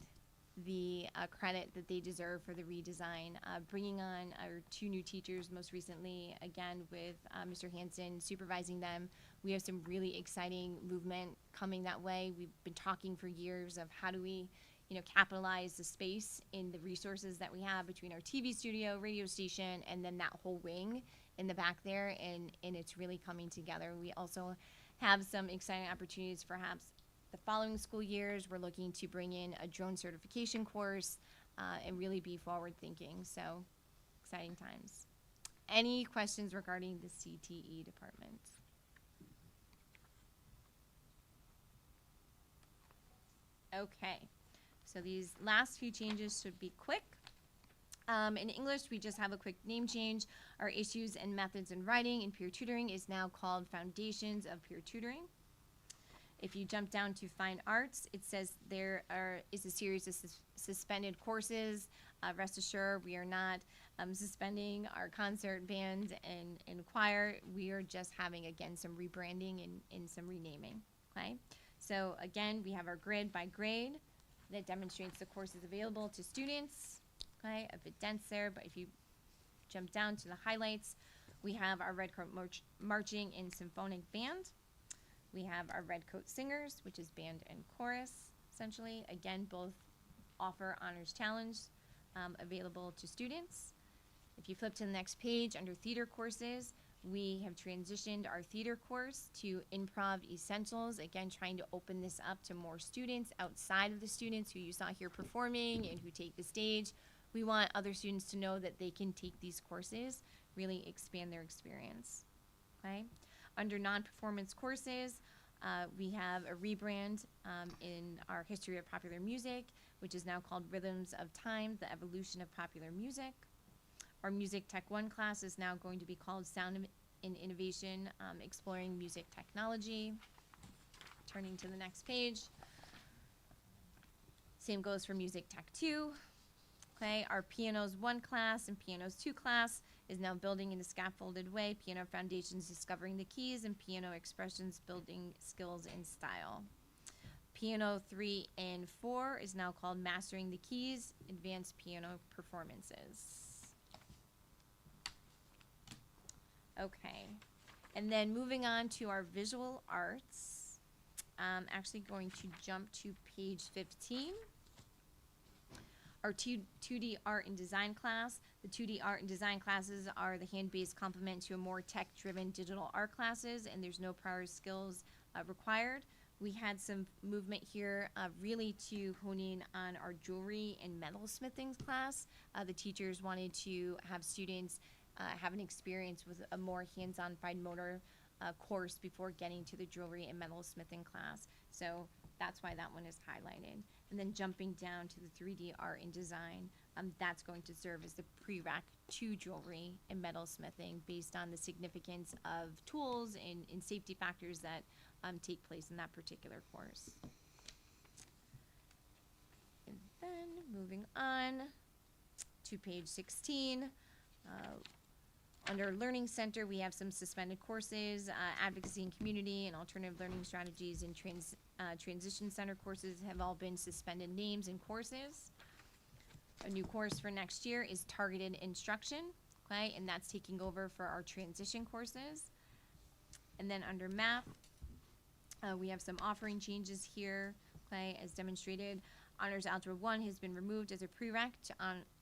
the credit that they deserve for the redesign. Bringing on our 2 new teachers most recently, again with Mr. Hansen supervising them, we have some really exciting movement coming that way. We've been talking for years of how do we, capitalize the space in the resources that we have between our TV studio, radio station, and then that whole wing in the back there, and it's really coming together. We also have some exciting opportunities perhaps the following school years. We're looking to bring in a drone certification course and really be forward thinking. So exciting times. Any questions regarding the CTE department? Okay, so these last few changes should be quick. In English, we just have a quick name change. Our issues and methods in writing and peer tutoring is now called Foundations of Peer Tutoring. If you jump down to Fine Arts, it says there is a series of suspended courses. Rest assured, we are not suspending our concert band and choir. We are just having, again, some rebranding and some renaming, okay? So again, we have our grid by grade that demonstrates the courses available to students, okay? A bit dense there, but if you jump down to the highlights, we have our Red Coat Marching and Symphonic Band. We have our Red Coat Singers, which is band and chorus, essentially. Again, both offer honors challenge available to students. If you flip to the next page, under theater courses, we have transitioned our theater course to Improv Essentials, again, trying to open this up to more students outside of the students who you saw here performing and who take the stage. We want other students to know that they can take these courses, really expand their experience, okay? Under non-performance courses, we have a rebrand in our History of Popular Music, which is now called Rhythms of Time, the Evolution of Popular Music. Our Music Tech 1 class is now going to be called Sound and Innovation, Exploring Music Technology. Turning to the next page. Same goes for Music Tech 2. Okay, our Pianos 1 class and Pianos 2 class is now building in a scaffolded way. Piano Foundations, Discovering the Keys, and Piano Expressions, Building Skills and Style. Piano 3 and 4 is now called Mastering the Keys, Advanced Piano Performances. Okay, and then moving on to our visual arts, I'm actually going to jump to page 15. Our 2D art and design class. The 2D art and design classes are the hand-based complement to a more tech-driven digital art classes, and there's no prior skills required. We had some movement here really to hone in on our jewelry and metalsmithing class. The teachers wanted to have students have an experience with a more hands-on fine motor course before getting to the jewelry and metalsmithing class. So that's why that one is highlighted. And then jumping down to the 3D art and design, that's going to serve as the prereq to jewelry and metalsmithing based on the significance of tools and safety factors that take place in that particular course. And then moving on to page 16. Under Learning Center, we have some suspended courses, Advocacy and Community and Alternative Learning Strategies and Transition Center courses have all been suspended names and courses. A new course for next year is Targeted Instruction, okay, and that's taking over for our transition courses. And then under Math, we have some offering changes here, okay, as demonstrated. Honors Algebra 1 has been removed as a prereq to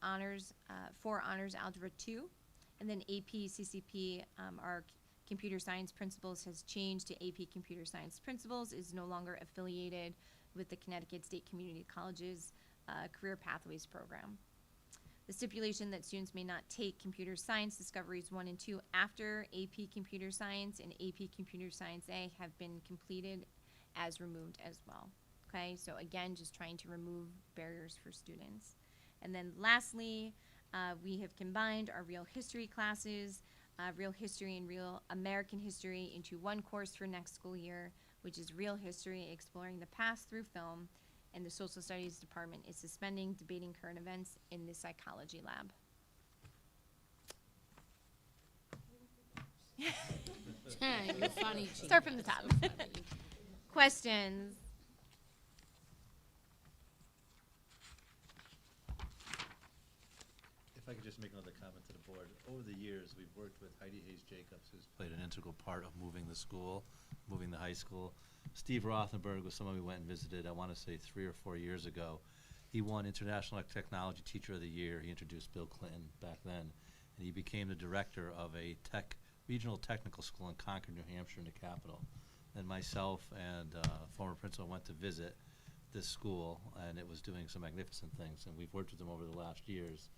Honors Algebra 2. And then AP CCP, our Computer Science Principles has changed to AP Computer Science Principles, is no longer affiliated with the Connecticut State Community College's Career Pathways program. The stipulation that students may not take Computer Science Discoveries 1 and 2 after AP Computer Science and AP Computer Science A have been completed as removed as well. Okay, so again, just trying to remove barriers for students. And then lastly, we have combined our real history classes, real history and real American history into one course for next school year, which is real history, exploring the past through film. And the social studies department is suspending debating current events in the psychology lab. You're funny, Chief. Start from the top. So funny. Questions? If I could just make another comment to the board. Over the years, we've worked with Heidi Hayes Jacobs, who's played an integral part of moving the school, moving the high school. Steve Rothenberg was someone we went and visited, I want to say 3 or 4 years ago. He won International Technology Teacher of the Year. He introduced Bill Clinton back then. And he became the director of a regional technical school in Concord, New Hampshire, in the capital. And myself and former principal went to visit this school, and it was doing some magnificent things. And we've worked with them over the last years.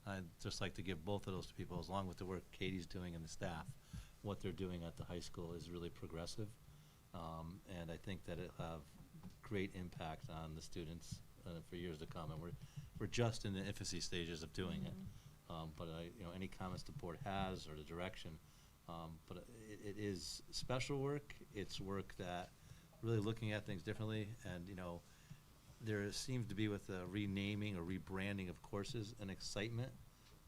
I'd just like to give both of those to people, along with the work Katie's doing and the staff. What they're doing at the high school is really progressive, and I think that it'll have great impact on the students for years to come. And we're just in the infancy stages of doing it. But any comments the board has or the direction, but it is special work. It's work that really looking at things differently, and there seems to be with the renaming or rebranding of courses an excitement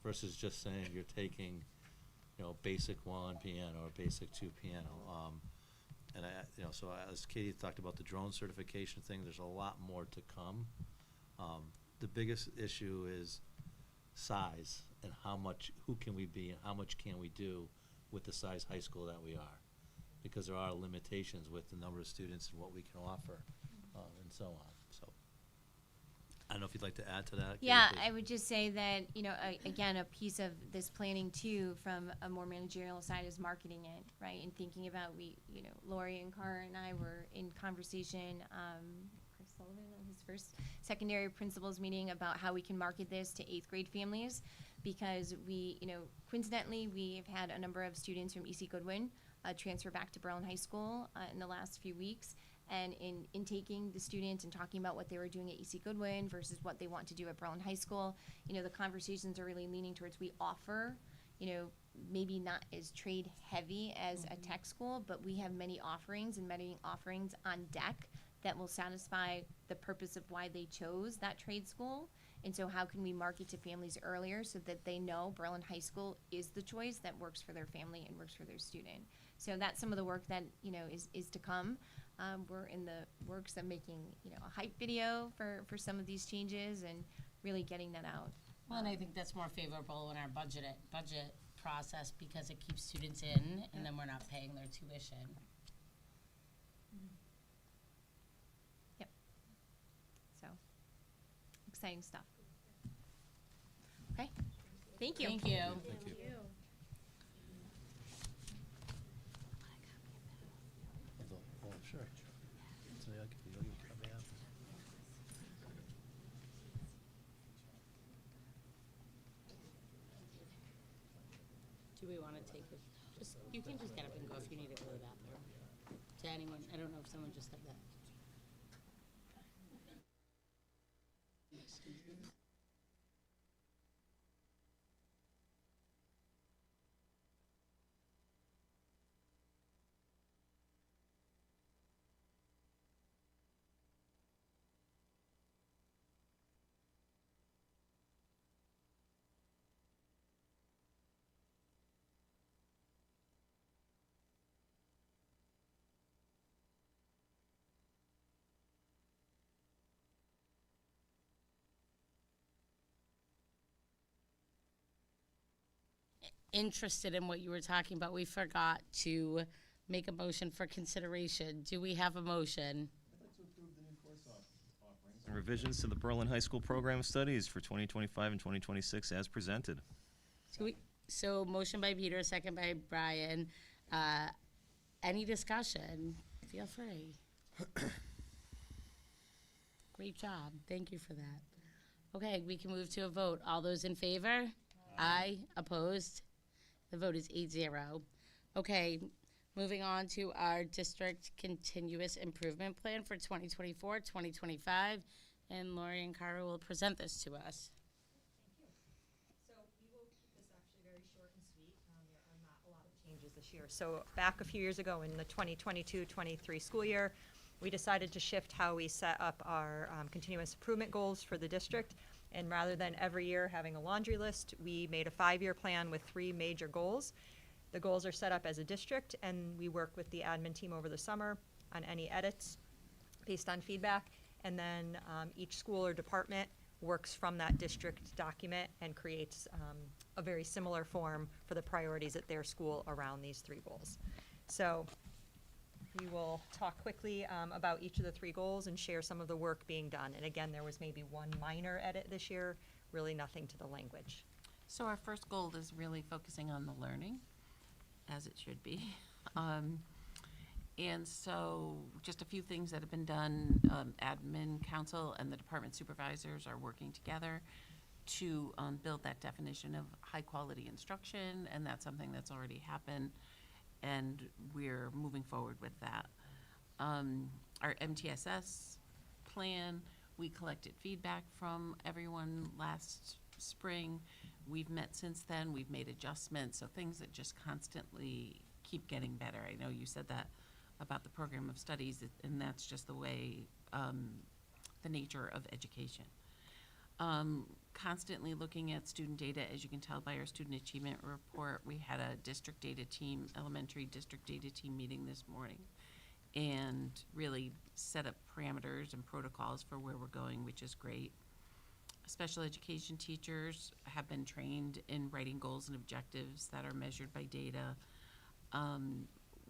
versus just saying you're taking, basic 1 piano or basic 2 piano. And so as Katie talked about the drone certification thing, there's a lot more to come. The biggest issue is size and who can we be and how much can we do with the size high school that we are, because there are limitations with the number of students and what we can offer, and so on. So I don't know if you'd like to add to that. Yeah, Katie, I would just say that, again, a piece of this planning too, from a more managerial side, is marketing it, right? And thinking about, Lori and Cara and I were in conversation, Chris Sullivan at his first secondary principals meeting, about how we can market this to 8th grade families, because coincidentally, we've had a number of students from E.C. Goodwin transfer back to Berlin High School in the last few weeks. And in taking the students and talking about what they were doing at E.C. Goodwin versus what they want to do at Berlin High School, the conversations are really leaning towards, we offer, maybe not as trade heavy as a tech school, but we have many offerings on deck that will satisfy the purpose of why they chose that trade school. And so how can we market to families earlier so that they know Berlin High School is the choice that works for their family and works for their student? So that's some of the work that, is to come. We're in the works of making, a hype video for some of these changes and really getting that out. Well, and I think that's more favorable in our budget process, because it keeps students in, and then we're not paying their tuition. Yep. So, exciting stuff. Okay. Thank you. Thank you. Thank you. Oh, sure. So I'll give you a copy after. Do we want to take it? You can just get up and go if you need to go to the bathroom. To anyone, I don't know if someone just said that. Interested in what you were talking about, we forgot to make a motion for consideration. Do we have a motion? And revisions to the Berlin High School program studies for 2025 and 2026 as presented. So motion by Peter, second by Brian. Any discussion? Feel free. Great job. Thank you for that. Okay, we can move to a vote. All those in favor? Aye. Opposed? The vote is 8-0. Okay, moving on to our district continuous improvement plan for 2024-2025, and Lori and Cara will present this to us. this year. So back a few years ago in the 2022-23 school year, we decided to shift how we set up our continuous improvement goals for the district. And rather than every year having a laundry list, we made a 5-year plan with 3 major goals. The goals are set up as a district, and we work with the admin team over the summer on any edits based on feedback. And then each school or department works from that district document and creates a very similar form for the priorities at their school around these 3 goals. So we will talk quickly about each of the 3 goals and share some of the work being done. And again, there was maybe 1 minor edit this year, really nothing to the language. So our first goal is really focusing on the learning, as it should be. And so just a few things that have been done. Admin council and the department supervisors are working together to build that definition of high quality instruction, and that's something that's already happened, and we're moving forward with that. Our MTSS plan, we collected feedback from everyone last spring. We've met since then, we've made adjustments, so things that just constantly keep getting better. I know you said that about the program of studies, and that's just the way, the nature of education. Constantly looking at student data, as you can tell by our student achievement report. We had a district data team, elementary district data team meeting this morning, and really set up parameters and protocols for where we're going, which is great. Special education teachers have been trained in writing goals and objectives that are measured by data.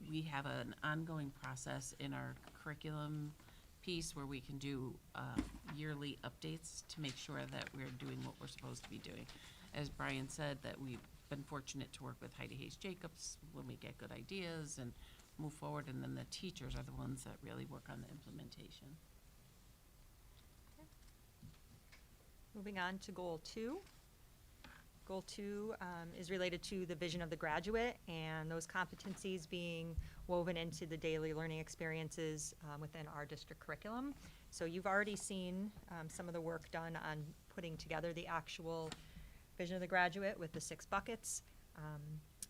We have an ongoing process in our curriculum piece where we can do yearly updates to make sure that we're doing what we're supposed to be doing. As Brian said, that we've been fortunate to work with Heidi Hayes Jacobs when we get good ideas and move forward, and then the teachers are the ones that really work on the implementation. Moving on to goal 2. Goal 2 is related to the vision of the graduate and those competencies being woven into the daily learning experiences within our district curriculum. So you've already seen some of the work done on putting together the actual vision of the graduate with the 6 buckets.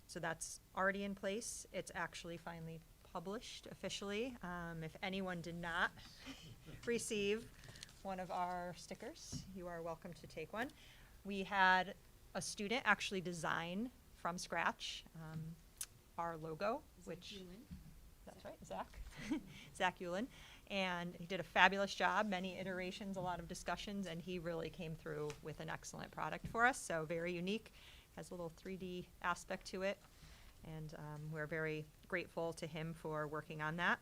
So that's already in place. It's actually finally published officially. If anyone did not receive one of our stickers, you are welcome to take one. We had a student actually design from scratch our logo, which, that's right, Zach, Zach Eulin, and he did a fabulous job, many iterations, a lot of discussions, and he really came through with an excellent product for us, so very unique, has a little 3D aspect to it, and we're very grateful to him for working on that.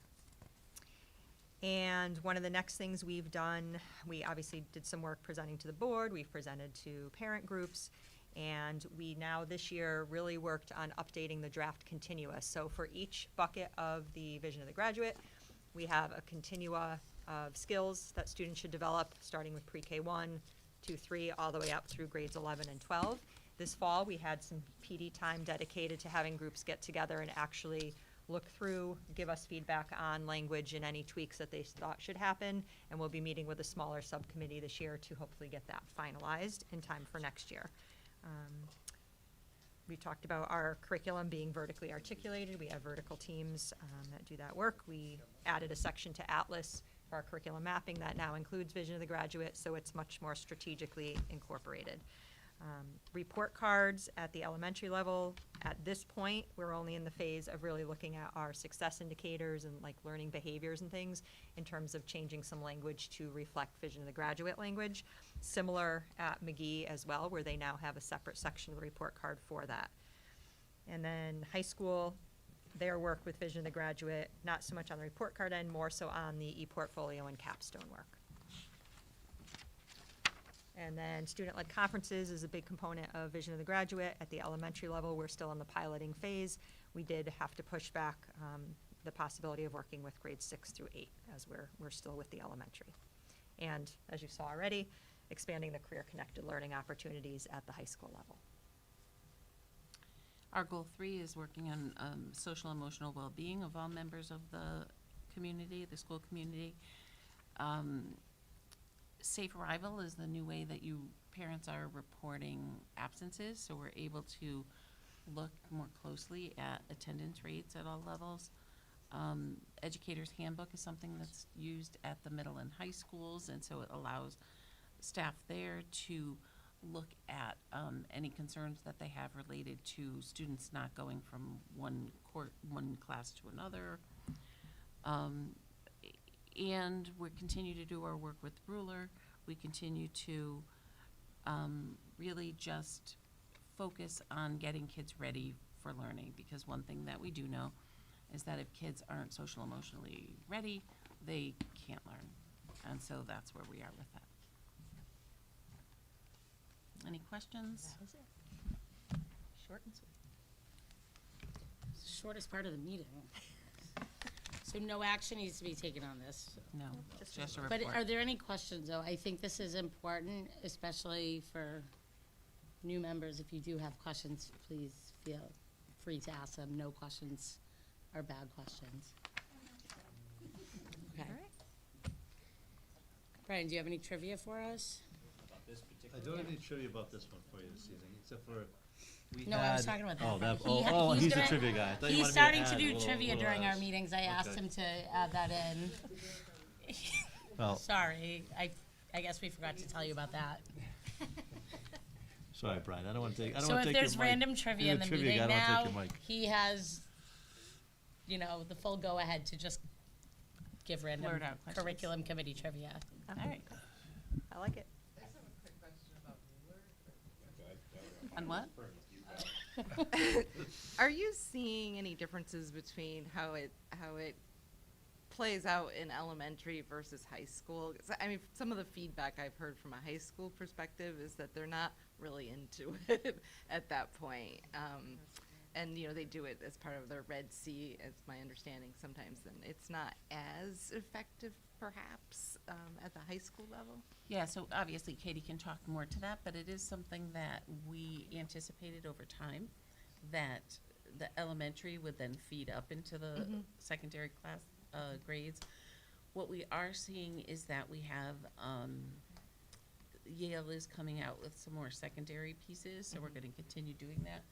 And one of the next things we've done, we obviously did some work presenting to the board, we've presented to parent groups, and we now this year really worked on updating the draft continua. So for each bucket of the vision of the graduate, we have a continua of skills that students should develop, starting with pre-K 1, 2, 3, all the way up through grades 11 and 12. This fall, we had some PD time dedicated to having groups get together and actually look through, give us feedback on language and any tweaks that they thought should happen, and we'll be meeting with a smaller subcommittee this year to hopefully get that finalized in time for next year. We talked about our curriculum being vertically articulated. We have vertical teams that do that work. We added a section to Atlas for our curriculum mapping that now includes Vision of the Graduate, so it's much more strategically incorporated. Report cards at the elementary level. At this point, we're only in the phase of really looking at our success indicators and like learning behaviors and things in terms of changing some language to reflect Vision of the Graduate language. Similar at McGee as well, where they now have a separate section of the report card for that. And then high school, their work with Vision of the Graduate, not so much on the report card end, more so on the e-portfolio and capstone work. And then student-led conferences is a big component of Vision of the Graduate. At the elementary level, we're still in the piloting phase. We did have to push back the possibility of working with grades 6 through 8 as we're still with the elementary. And as you saw already, expanding the career-connected learning opportunities at the high school level. Our goal 3 is working on social emotional well-being of all members of the community, the school community. Safe arrival is the new way that parents are reporting absences, so we're able to look more closely at attendance rates at all levels. Educator's Handbook is something that's used at the middle and high schools, and so it allows staff there to look at any concerns that they have related to students not going from one class to another. And we continue to do our work with Ruler. We continue to really just focus on getting kids ready for learning, because one thing that we do know is that if kids aren't social emotionally ready, they can't learn. And so that's where we are with that. Any questions? That is it. Short and sweet. Shortest part of the meeting. So no action needs to be taken on this. No, just a report. But are there any questions, though? I think this is important, especially for new members. If you do have questions, please feel free to ask them. No questions are bad questions. Okay. Brian, do you have any trivia for us? I don't have any trivia about this one for you this evening, except for we No, had. I was talking about that. Oh, that, He- he's the gonna- trivia guy. I thought you He's wanted me to starting to add a do little- trivia little during our ads. meetings. I asked Okay. him to add that in. Well- Sorry, I guess we forgot to tell you about that. Sorry, Brian, I don't want to take, I don't So want to if take your there's mic. random trivia You're in the trivia meeting guy, I don't now, wanna take your mic. he has, the full go-ahead to just give random Blurt out questions. curriculum committee trivia. All right. I like it. On what? Are you seeing any differences between how it plays out in elementary versus high school? 'Cause, I mean, some of the feedback I've heard from a high school perspective is that they're not really into it at that point. And, they do it as part of their Red Sea, as my understanding sometimes, and it's not as effective perhaps at the high school level. Yeah, so obviously Katie can talk more to that, but it is something that we anticipated over time, that the elementary would then feed up into the secondary class grades. What we are seeing is that we have, Yale is coming out with some more secondary pieces, so we're gonna continue doing that.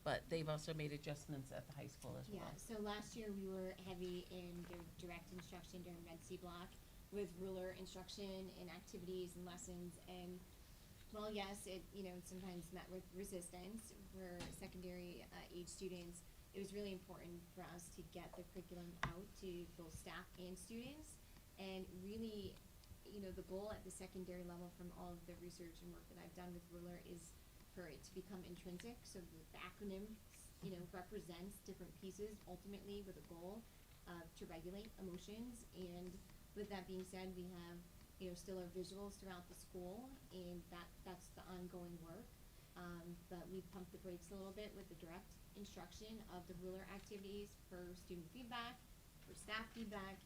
But they've also made adjustments at the high school as well. Yeah, so last year we were heavy in the direct instruction during Red Sea block with ruler instruction and activities and lessons. And well, yes, it sometimes met with resistance for secondary age students. It was really important for us to get the curriculum out to both staff and students. And really, the goal at the secondary level from all of the research and work that I've done with ruler is for it to become intrinsic, so the acronym, represents different pieces ultimately with a goal to regulate emotions. And with that being said, we have, still our visuals throughout the school, and that's the ongoing work. But we've pumped the brakes a little bit with the direct instruction of the ruler activities for student feedback, for staff feedback,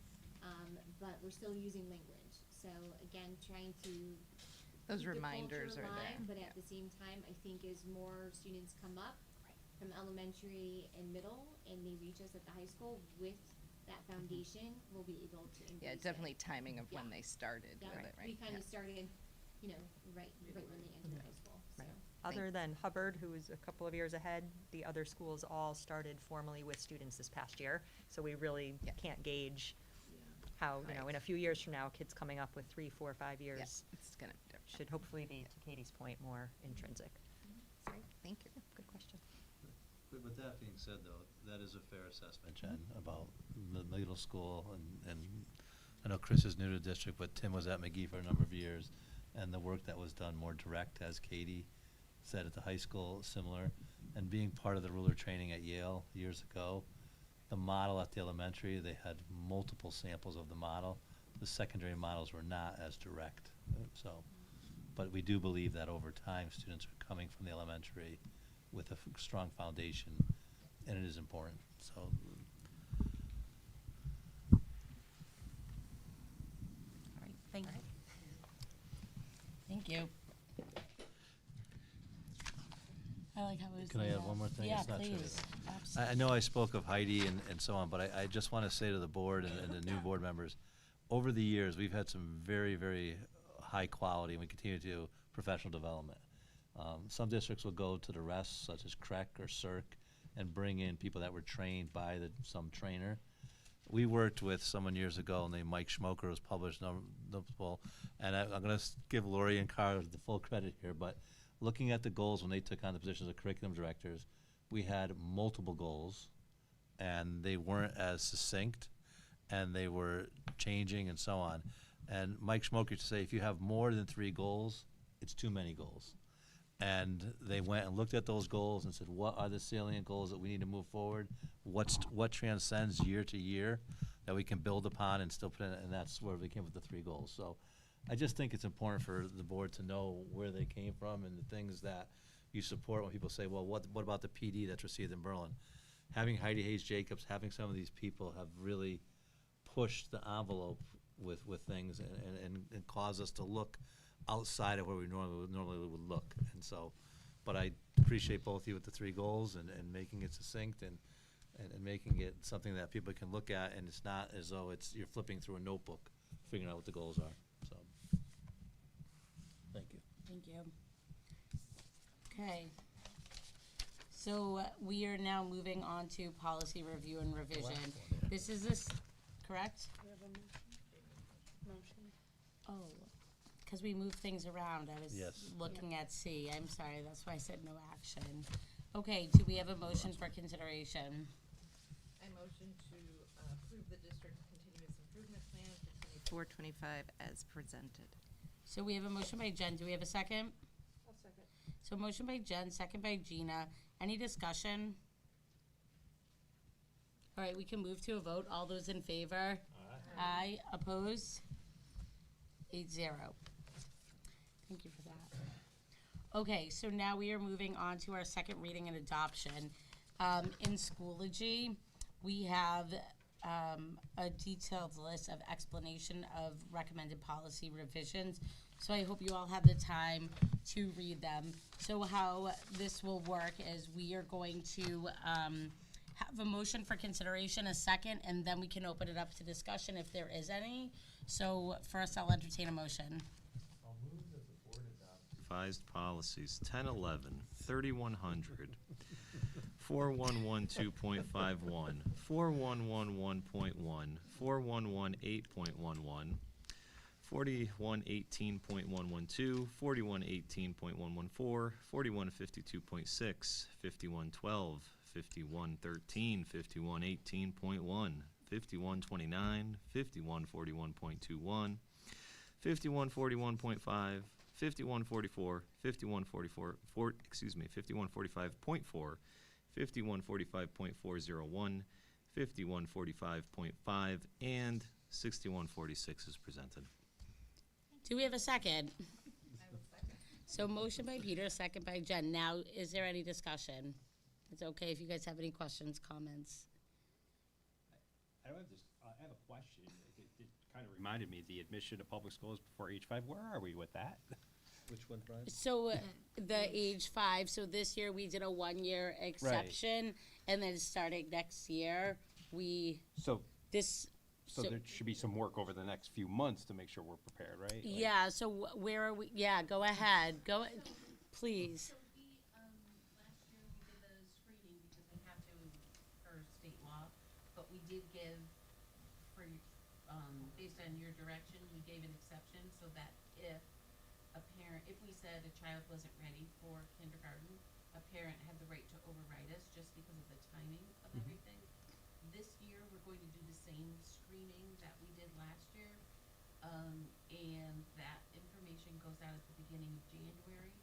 but we're still using language. So again, trying to Those keep the reminders culture are there, alive, but yeah. at the same time, I think as more students come up from elementary and middle, and they reach us at the high school with that foundation, we'll be able to embrace Yeah, it. definitely timing of when Yeah. they started Yeah, with it, right? We kind Yeah. of started, right when they entered high school, so. Other than Hubbard, who is a couple of years ahead, the other schools all started formally with students this past year. So we really can't gauge how, in a few years from now, kids coming up with 3, 4, 5 years It's gonna should hopefully be, to Katie's point, more intrinsic. Great, thank you. Good question. But with that being said, though, that is a fair assessment, Jen, about the middle school, and I know Chris is new to the district, but Tim was at McGee for a number of years, and the work that was done more direct, as Katie said, at the high school, similar, and being part of the ruler training at Yale years ago, the model at the elementary, they had multiple samples of the model. The secondary models were not as direct, so. But we do believe that over time, students are coming from the elementary with a strong foundation, and it is important, so. All right, thank you. Thank you. I like how it was. Can I laid add out. one more thing? Yeah, It's not trivia. please. I Absolutely. know I spoke of Heidi and so on, but I just want to say to the board and the new board members, over the years, we've had some very, very high quality, and we continue to, professional development. Some districts will go to the rest, such as CREC or CERC, and bring in people that were trained by some trainer. We worked with someone years ago named Mike Schmoker, who's published multiple, and I'm going to give Lori and Carl the full credit here, but looking at the goals when they took on the positions of curriculum directors, we had multiple goals, and they weren't as succinct, and they were changing and so on. And Mike Schmoker used to say, if you have more than 3 goals, it's too many goals. And they went and looked at those goals and said, what are the salient goals that we need to move forward? What transcends year to year that we can build upon and still put in, and that's where we came with the 3 goals. So I just think it's important for the board to know where they came from and the things that you support when people say, well, what about the PD that's received in Berlin? Having Heidi Hayes Jacobs, having some of these people have really pushed the envelope with things and caused us to look outside of where we normally would look. And so, but I appreciate both of you with the 3 goals and making it succinct and making it something that people can look at, and it's not as though you're flipping through a notebook figuring out what the goals are. So, thank you. Thank you. Okay. So we are now moving on to policy review and revision. This is correct? Oh, because we moved things around. I was looking at C. I'm sorry, that's why I said no action. Okay, do we have a motion for consideration? I motion to approve the district's continuous improvement plan for 24-25 as presented. So we have a motion by Jen. Do we have a second? I'll second. So motion by Jen, second by Gina. Any discussion? All right, we can move to a vote. All those in favor? Aye. Opposed? 8-0. Thank you for that. Okay, so now we are moving on to our second reading and adoption. In Schoology, we have a detailed list of explanation of recommended policy revisions. So I hope you all have the time to read them. So how this will work is we are going to have a motion for consideration, a second, and then we can open it up to discussion if there is any. So first, I'll entertain a motion. I'll move that the board adopt revised policies 1011, 3100, 4112.51, 4111.1, 4118.11, 4118.112, 4118.114, 4152.6, 5112, 5113, 5118.1, 5129, 5141.21, 5141.5, 5144, 5145.4, 5145.401, 5145.5, and 6146 is presented. Do we have a second? So motion by Peter, second by Jen. Now, is there any discussion? It's okay if you guys have any questions, comments. I don't have this, I have a question. It kind of reminded me of the admission to public schools before age 5. Where are we with that? Which one, Brian? So the age 5, so this year we did a 1-year exception, and then starting next year, So there should be some work over the next few months to make sure we're prepared, right? Yeah, so where are we, yeah, go ahead, please. So we, last year we did the screening because we have to per state law, but we did give for, based on your direction, we gave an exception so that if we said a child wasn't ready for kindergarten, a parent had the right to override us just because of the timing of everything. This year, we're going to do the same screening that we did last year, and that information goes out at the beginning of January,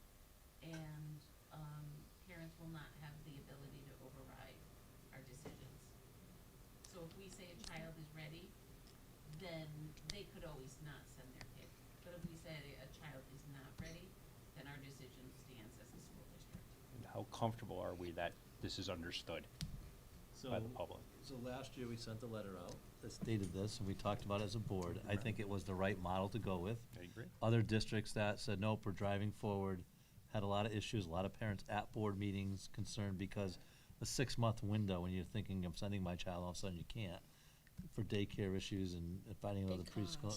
and parents will not have the ability to override our decisions. So if we say a child is ready, then they could always not send their kid. But if we say a child is not ready, then our decision stands as a school district. And how comfortable are we that this is understood by the public? So last year, we sent a letter out that stated this, and we talked about it as a board. I think it was the right model to go with. I agree. Other districts that said, nope, we're driving forward, had a lot of issues, a lot of parents at board meetings concerned because a 6-month window when you're thinking of sending my child, all of a sudden you can't, for daycare issues and finding another preschool,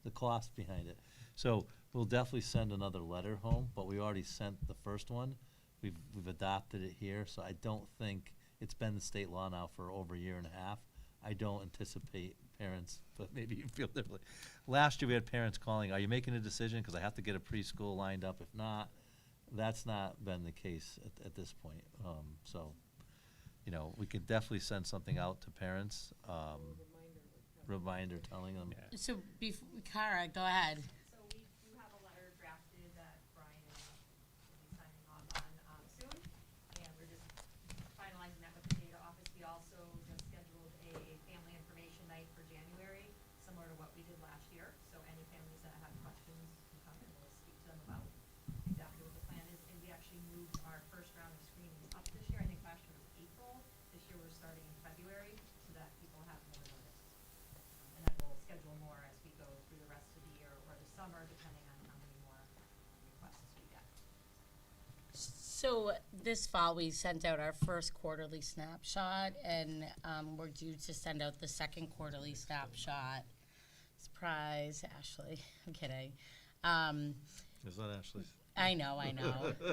the cost behind it. So We'll definitely send another letter home, but we already sent the first one. We've adopted it here, so I don't think, it's been the state law now for over a year and a half. I don't anticipate parents, but maybe you feel differently. Last year, we had parents calling, are you making a decision? Because I have to get a preschool lined up. If not, that's not been the case at this point. So, you know, we could definitely send something out to parents, reminder telling them. So, Kara, go ahead. So we do have a letter drafted that Brian will be signing off on soon, and we're just finalizing that with the data office. We also just scheduled a family information night for January, similar to what we did last year. So any families that have questions can come and we'll speak to them about exactly what the plan is. And we actually moved our first round of screenings up this year. I think last year was April. This year we're starting in February so that people have more notice. And then we'll schedule more as we go through the rest of the year or the summer, depending on how many more requests we get. So this fall, we sent out our first quarterly snapshot, and we're due to send out the second quarterly snapshot. Surprise, Ashley. I'm kidding. Is that Ashley's? I know.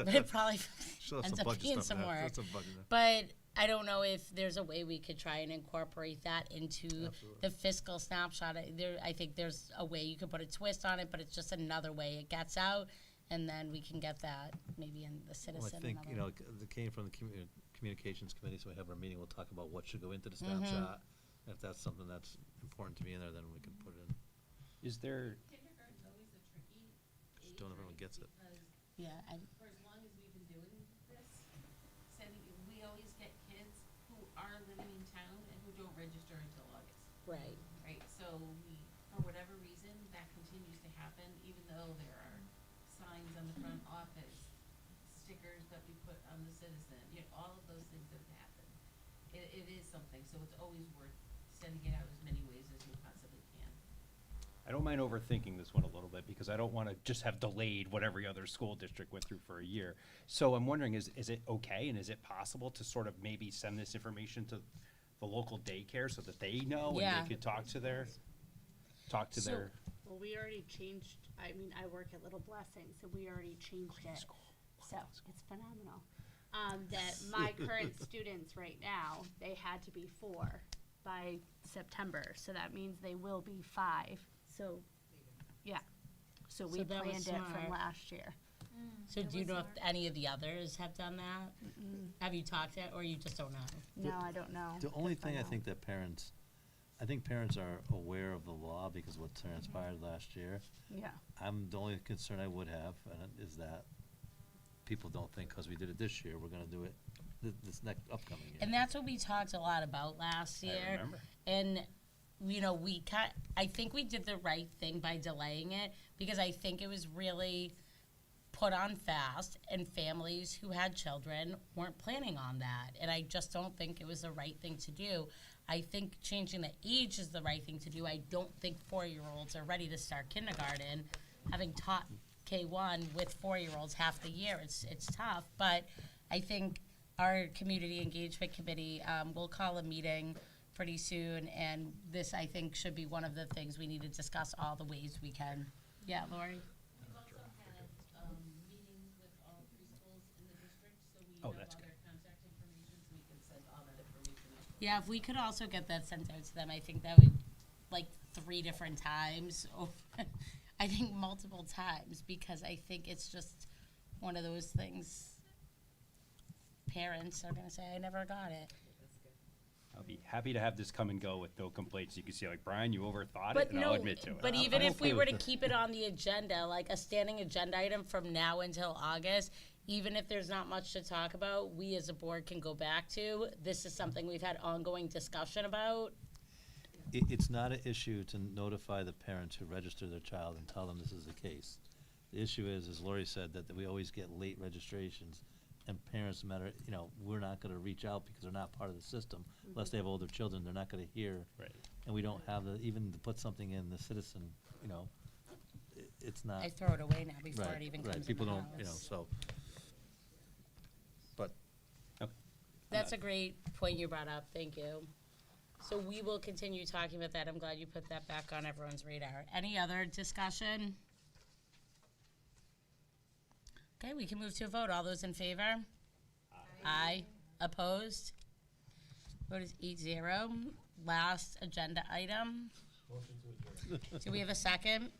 But it probably She'll have ends some up budget being stuff some in there. work. That's some budget there. But I don't know if there's a way we could try and incorporate that into the fiscal snapshot. I think there's a way you could put a twist on it, but it's just another way it gets out, and then we can get that maybe in the Citizen. Well, I think, another- you know, it came from the communications committee, so we have our meeting, we'll talk about what should go into the Mhm. snapshot. If that's something that's important to be in there, then we can put it in. Is there, Kindergarten's always a tricky Just don't everyone gets it. Yeah, for as long as we've been doing this, we always get kids who are living in town and who don't register until August. Right. Right, so we, for whatever reason, that continues to happen, even though there are signs on the front office, stickers that we put on the Citizen, all of those things that have happened. It is something, so it's always worth sending it out as many ways as you possibly can. I don't mind overthinking this one a little bit because I don't want to just have delayed what every other school district went through for a year. So I'm wondering, is it okay and is it possible to sort of maybe send this information to the local daycare so that they know Yeah. and they could talk to their, Well, we already changed, I mean, I work at Little Blessing, so we already changed it. So, it's phenomenal. That my current students right now, they had to be 4 by September, so that means they will be 5. So, yeah. So we So that was planned it smart. from last year. So do you know if any of the others have done that? Have you talked to, or you just don't know? No, I don't know. The only Good to thing I know. think that parents are aware of the law because of what transpired last year. Yeah. The only concern I would have is that people don't think because we did it this year, we're gonna do it this next upcoming year. And that's what we talked a lot about last year. remember. And, you know, I think we did the right thing by delaying it, because I think it was really put on fast, and families who had children weren't planning on that. And I just don't think it was the right thing to do. I think changing the age is the right thing to do. I don't think 4-year-olds are ready to start kindergarten. Having taught K-1 with 4-year-olds half the year, it's tough. But I think our community engagement committee will call a meeting pretty soon, and this, I think, should be one of the things we need to discuss all the ways we can. Yeah, Lori? We've also had, meetings with all preschools in the district, so we Oh, have that's all good. their contact information, so we can send all that information out. Yeah, if we could also get that sent out to them, I think that would, like, 3 different times, I think multiple times, because I think it's just one of those things parents are gonna say, I never got it. I'll be happy to have this come and go with no complaints. You can see, like, Brian, you overthought it, But and I'll no, admit to it. but I'm even if we okay were with to it. keep it on the agenda, like a standing agenda item from now until August, even if there's not much to talk about, we as a board can go back to. This is something we've had ongoing discussion about. It's not an issue to notify the parents who register their child and tell them this is the case. The issue is, as Lori said, that we always get late registrations, and parents we're not gonna reach out because they're not part of the system. Unless they have older children, they're not gonna hear. Right. And we don't have even to put something in the Citizen, it's not. I throw it away now before Right, it even right. comes in People the don't, house. so. But. That's a great point you brought up, thank you. So we will continue talking about that. I'm glad you put that back on everyone's radar. Any other discussion? Okay, we can move to a vote. All those in favor? Aye. Opposed? Vote is 8-0. Last agenda item. Do we have a second?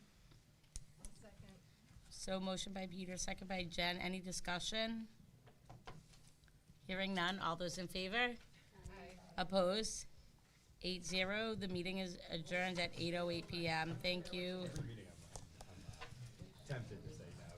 So motion by Peter, second by Jen. Any discussion? Hearing none. All those in favor? Opposed? 8-0. The meeting is adjourned at 8:08 p.m. Thank you. Tempted.